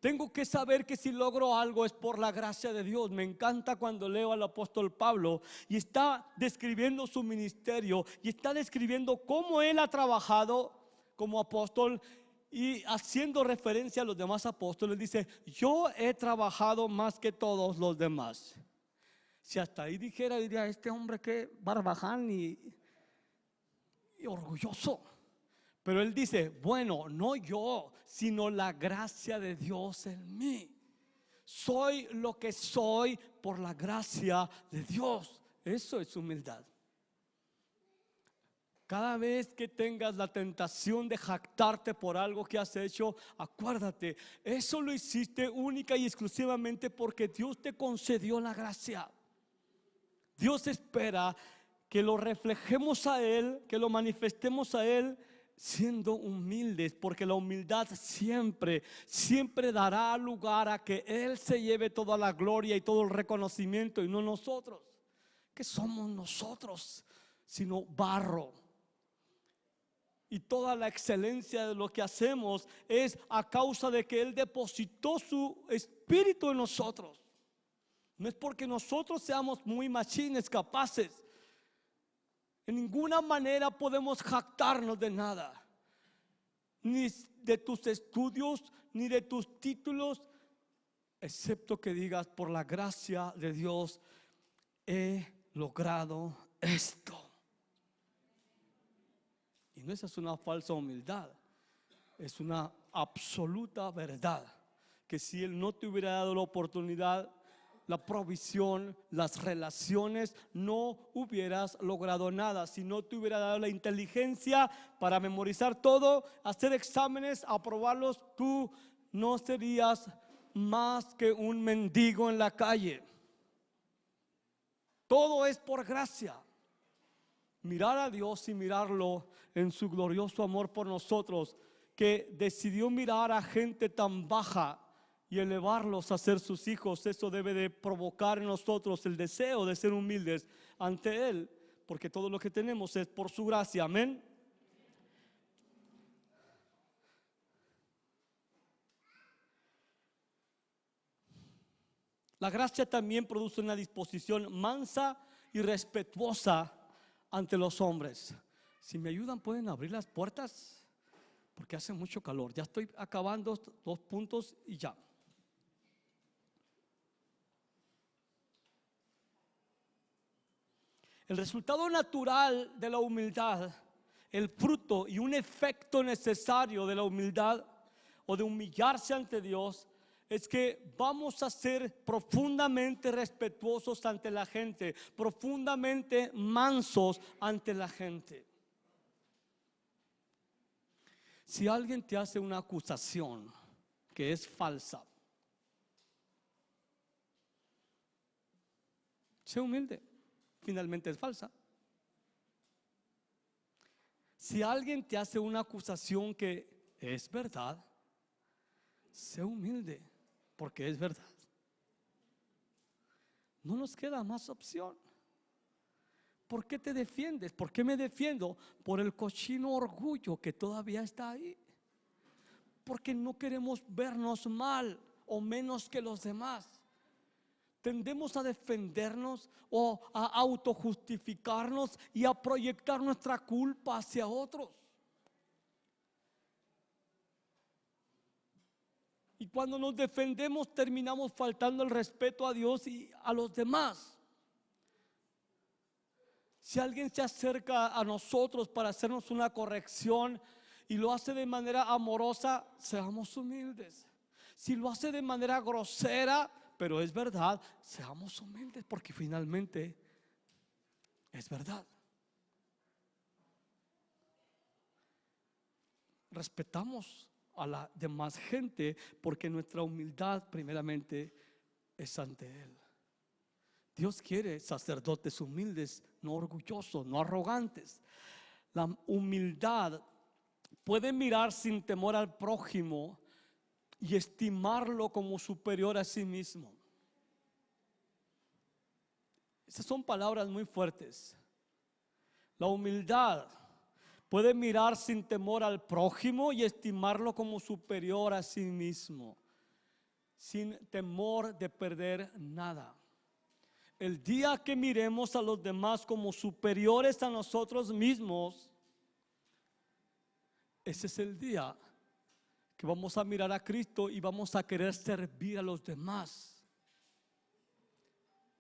Tengo que saber que si logro algo es por la gracia de Dios. Me encanta cuando leo al apóstol Pablo y está describiendo su ministerio y está describiendo cómo él ha trabajado como apóstol y haciendo referencia a los demás apóstoles. Dice: yo he trabajado más que todos los demás. Si hasta ahí diría: este hombre que barbaján y orgulloso. Pero él dice: bueno, no yo, sino la gracia de Dios en mí. Soy lo que soy por la gracia de Dios. Eso es humildad. Cada vez que tengas la tentación de jactarte por algo que has hecho, acuérdate, eso lo hiciste única y exclusivamente porque Dios te concedió la gracia. Dios espera que lo reflejemos a Él, que lo manifestemos a Él siendo humildes, porque la humildad siempre dará lugar a que Él se lleve toda la gloria y todo el reconocimiento y no nosotros. ¿Qué somos nosotros sino barro? Y toda la excelencia de lo que hacemos es a causa de que Él depositó su espíritu en nosotros. No es porque nosotros seamos muy machines, capaces. En ninguna manera podemos jactarnos de nada, ni de tus estudios, ni de tus títulos, excepto que digas: por la gracia de Dios he logrado esto. Y no, esa es una falsa humildad, es una absoluta verdad. Que si Él no te hubiera dado la oportunidad, la provisión, las relaciones, no hubieras logrado nada. Si no te hubiera dado la inteligencia para memorizar todo, hacer exámenes, aprobarlos, tú no serías más que un mendigo en la calle. Todo es por gracia. Mirar a Dios y mirarlo en su glorioso amor por nosotros, que decidió mirar a gente tan baja y elevarlos a ser sus hijos. Eso debe de provocar en nosotros el deseo de ser humildes ante Él, porque todo lo que tenemos es por su gracia. Amén. La gracia también produce una disposición mansa y respetuosa ante los hombres. Si me ayudan, pueden abrir las puertas porque hace mucho calor. Ya estoy acabando 2 puntos y ya. El resultado natural de la humildad, el fruto y un efecto necesario de la humildad o de humillarse ante Dios, es que vamos a ser profundamente respetuosos ante la gente, profundamente mansos ante la gente. Si alguien te hace una acusación que es falsa, sé humilde, finalmente es falsa. Si alguien te hace una acusación que es verdad, sé humilde, porque es verdad. No nos queda más opción. ¿Por qué te defiendes? ¿Por qué me defiendo? Por el cochino orgullo que todavía está ahí. Porque no queremos vernos mal o menos que los demás. Tendemos a defendernos o a autojustificarnos y a proyectar nuestra culpa hacia otros. Y cuando nos defendemos terminamos faltando el respeto a Dios y a los demás. Si alguien se acerca a nosotros para hacernos una corrección y lo hace de manera amorosa, seamos humildes. Si lo hace de manera grosera, pero es verdad, seamos humildes, porque finalmente es verdad. Respetamos a la demás gente porque nuestra humildad primeramente es ante Él. Dios quiere sacerdotes humildes, no orgullosos, no arrogantes. La humildad puede mirar sin temor al prójimo y estimarlo como superior a sí mismo. Esas son palabras muy fuertes. La humildad puede mirar sin temor al prójimo y estimarlo como superior a sí mismo, sin temor de perder nada. El día que miremos a los demás como superiores a nosotros mismos, ese es el día que vamos a mirar a Cristo y vamos a querer servir a los demás,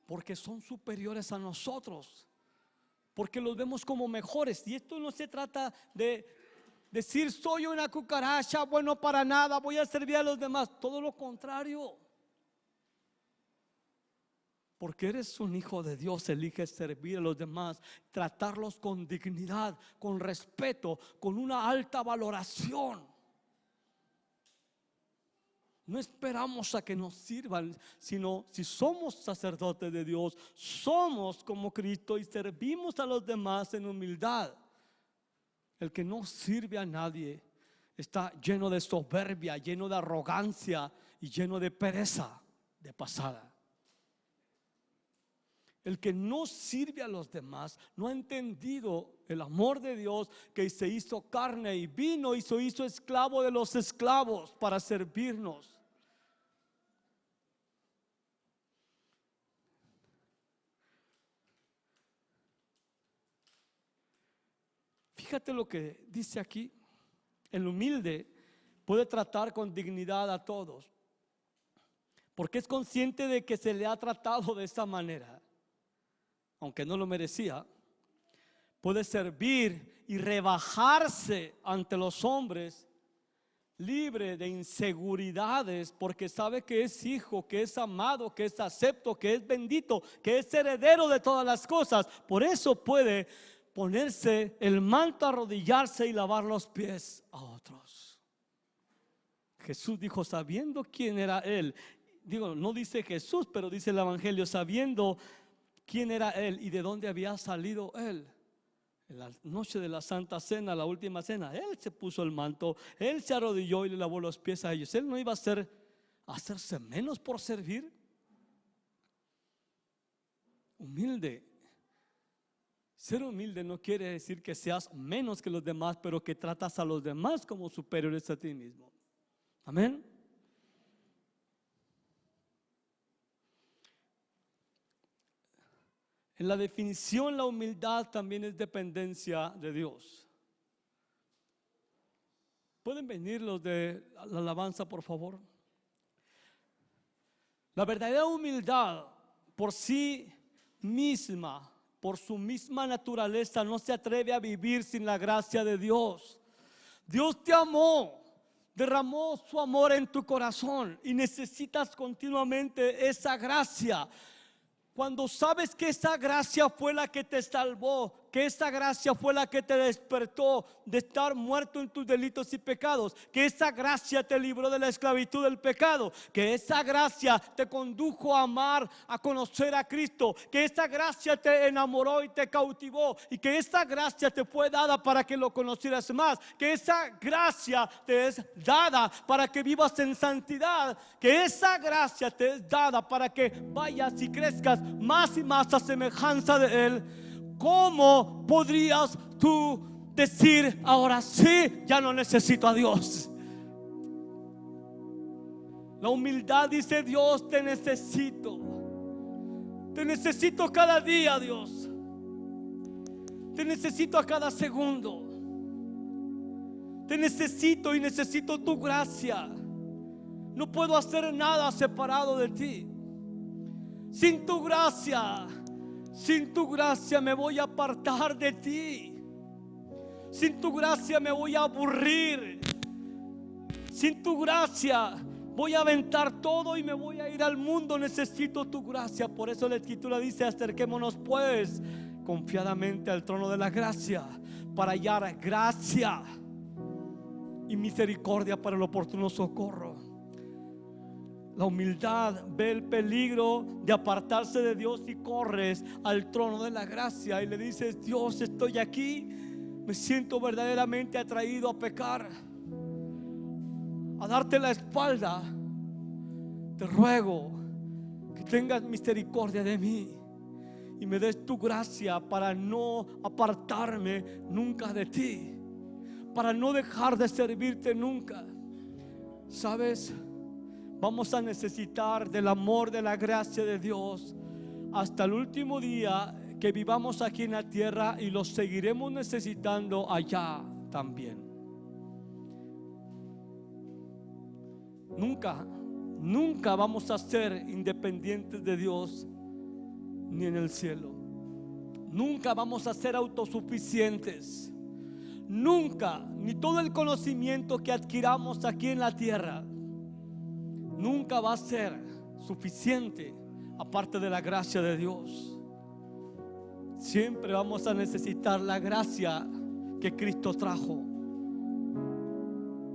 porque son superiores a nosotros, porque los vemos como mejores. Y esto no se trata de decir soy una cucaracha, bueno para nada, voy a servir a los demás. Todo lo contrario. Porque eres un hijo de Dios, eliges servir a los demás, tratarlos con dignidad, con respeto, con una alta valoración. No esperamos a que nos sirvan, sino si somos sacerdotes de Dios, somos como Cristo y servimos a los demás en humildad. El que no sirve a nadie está lleno de soberbia, lleno de arrogancia y lleno de pereza de pasada. El que no sirve a los demás no ha entendido el amor de Dios, que se hizo carne y vino y se hizo esclavo de los esclavos para servirnos. Fíjate lo que dice aquí. El humilde puede tratar con dignidad a todos, porque es consciente de que se le ha tratado de esa manera, aunque no lo merecía. Puede servir y rebajarse ante los hombres, libre de inseguridades, porque sabe que es hijo, que es amado, que es acepto, que es bendito, que es heredero de todas las cosas. Por eso puede ponerse el manto, arrodillarse y lavar los pies a otros. Jesús dijo, sabiendo quién era Él, digo, no dice Jesús, pero dice el Evangelio, sabiendo quién era Él y de dónde había salido Él. En la noche de la Santa Cena, la última cena, Él se puso el manto, Él se arrodilló y le lavó los pies a ellos. Él no iba a hacerse menos por servir. Humilde. Ser humilde no quiere decir que seas menos que los demás, pero que tratas a los demás como superiores a ti mismo. Amén. En la definición, la humildad también es dependencia de Dios. ¿Pueden venir los de la alabanza, por favor? La verdadera humildad por sí misma por su misma naturaleza, no se atreve a vivir sin la gracia de Dios. Dios te amó, derramó su amor en tu corazón y necesitas continuamente esa gracia. Cuando sabes que esa gracia fue la que te salvó, que esa gracia fue la que te despertó de estar muerto en tus delitos y pecados, que esa gracia te libró de la esclavitud del pecado, que esa gracia te condujo a amar, a conocer a Cristo, que esa gracia te enamoró y te cautivó, y que esa gracia te fue dada para que lo conocieras más, que esa gracia te es dada para que vivas en santidad, que esa gracia te es dada para que vayas y crezcas más y más a semejanza de Él. ¿Cómo podrías tú decir ahora sí, ya no necesito a Dios? La humildad dice: Dios, te necesito. Te necesito cada día, Dios. Te necesito a cada segundo. Te necesito y necesito tu gracia. No puedo hacer nada separado de ti. Sin tu gracia me voy a apartar de ti. Sin tu gracia me voy a aburrir. Sin tu gracia voy a aventar todo y me voy a ir al mundo. Necesito tu gracia. Por eso la Escritura dice: acerquémonos pues confiadamente al trono de la gracia, para hallar gracia y misericordia para el oportuno socorro. La humildad ve el peligro de apartarse de Dios y corres al trono de la gracia y le dices: Dios, estoy aquí, me siento verdaderamente atraído a pecar, a darte la espalda. Te ruego que tengas misericordia de mí y me des tu gracia para no apartarme nunca de ti, para no dejar de servirte nunca. ¿Sabes? Vamos a necesitar del amor, de la gracia de Dios hasta el último día que vivamos aquí en la tierra, y lo seguiremos necesitando allá también. Nunca vamos a ser independientes de Dios, ni en el cielo. Nunca vamos a ser autosuficientes. Nunca, ni todo el conocimiento que adquiramos aquí en la tierra nunca va a ser suficiente aparte de la gracia de Dios. Siempre vamos a necesitar la gracia que Cristo trajo.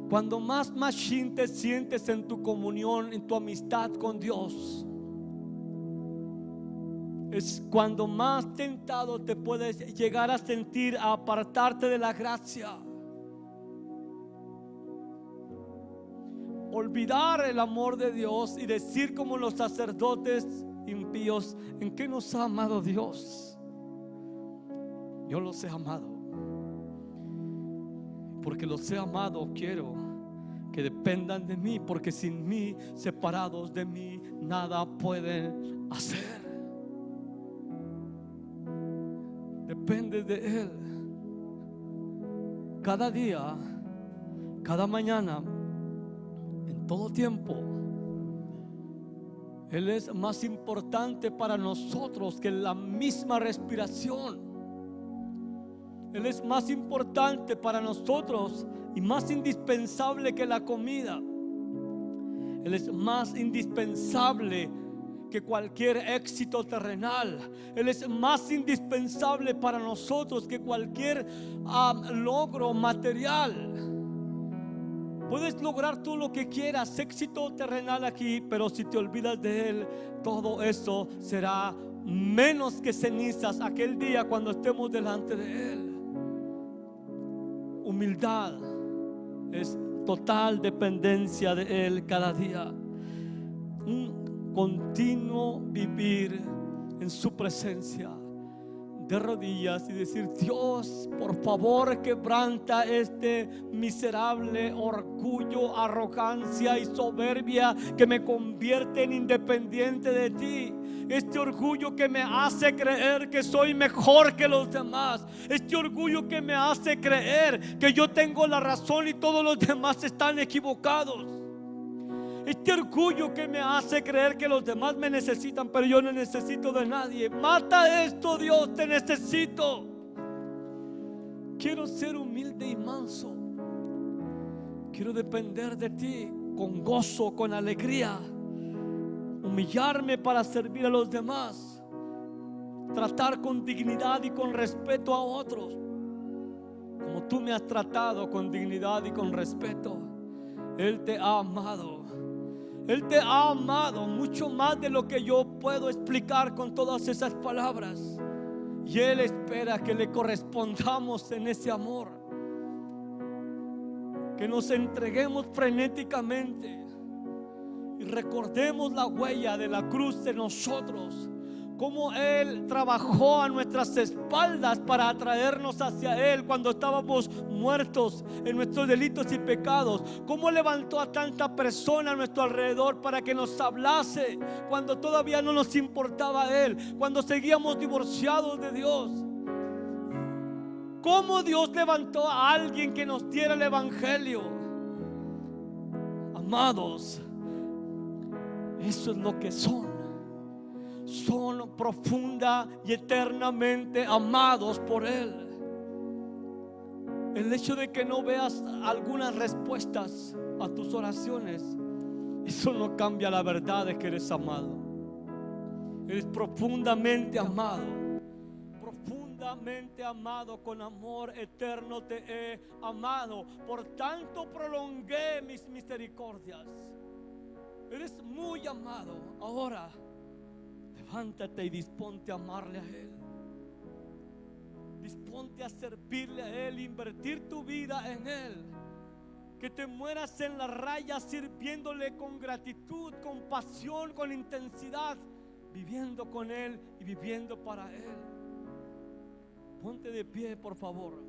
Cuando más machine te sientes en tu comunión, en tu amistad con Dios, es cuando más tentado te puedes llegar a sentir a apartarte de la gracia. Olvidar el amor de Dios y decir como los sacerdotes impíos: ¿en qué nos ha amado Dios? Yo los he amado. Porque los he amado, quiero que dependan de mí, porque sin mí, separados de mí, nada pueden hacer. Depende de Él. Cada día, cada mañana, en todo tiempo, Él es más importante para nosotros que la misma respiración. Él es más importante para nosotros y más indispensable que la comida. Él es más indispensable que cualquier éxito terrenal. Él es más indispensable para nosotros que cualquier logro material. Puedes lograr todo lo que quieras, éxito terrenal aquí, pero si te olvidas de Él, todo eso será menos que cenizas aquel día cuando estemos delante de Él. Humildad es total dependencia de Él cada día. Un continuo vivir en su presencia, de rodillas, y decir: Dios, por favor, quebranta este miserable orgullo, arrogancia y soberbia que me convierte en independiente de ti. Este orgullo que me hace creer que soy mejor que los demás. Este orgullo que me hace creer que yo tengo la razón y todos los demás están equivocados. Este orgullo que me hace creer que los demás me necesitan, pero yo no necesito de nadie. Mata esto, Dios, te necesito. Quiero ser humilde y manso. Quiero depender de ti con gozo, con alegría. Humillarme para servir a los demás. Tratar con dignidad y con respeto a otros, como tú me has tratado con dignidad y con respeto. Él te ha amado. Él te ha amado mucho más de lo que yo puedo explicar con todas esas palabras. Y Él espera que le correspondamos en ese amor, que nos entreguemos frenéticamente y recordemos la huella de la cruz de nosotros, cómo Él trabajó a nuestras espaldas para atraernos hacia Él cuando estábamos muertos en nuestros delitos y pecados, cómo levantó a tanta persona a nuestro alrededor para que nos hablase cuando todavía no nos importaba Él, cuando seguíamos divorciados de Dios. Cómo Dios levantó a alguien que nos diera el evangelio. Amados, eso es lo que son. Son profunda y eternamente amados por Él. El hecho de que no veas algunas respuestas a tus oraciones, eso no cambia la verdad de que eres amado. Eres profundamente amado. Profundamente amado, con amor eterno te he amado. Por tanto prolongué mis misericordias. Eres muy amado. Ahora levántate y disponte a amarle a Él. Disponte a servirle a Él, invertir tu vida en Él. Que te mueras en la raya sirviéndole con gratitud, con pasión, con intensidad, viviendo con Él y viviendo para Él. Ponte de pie, por favor.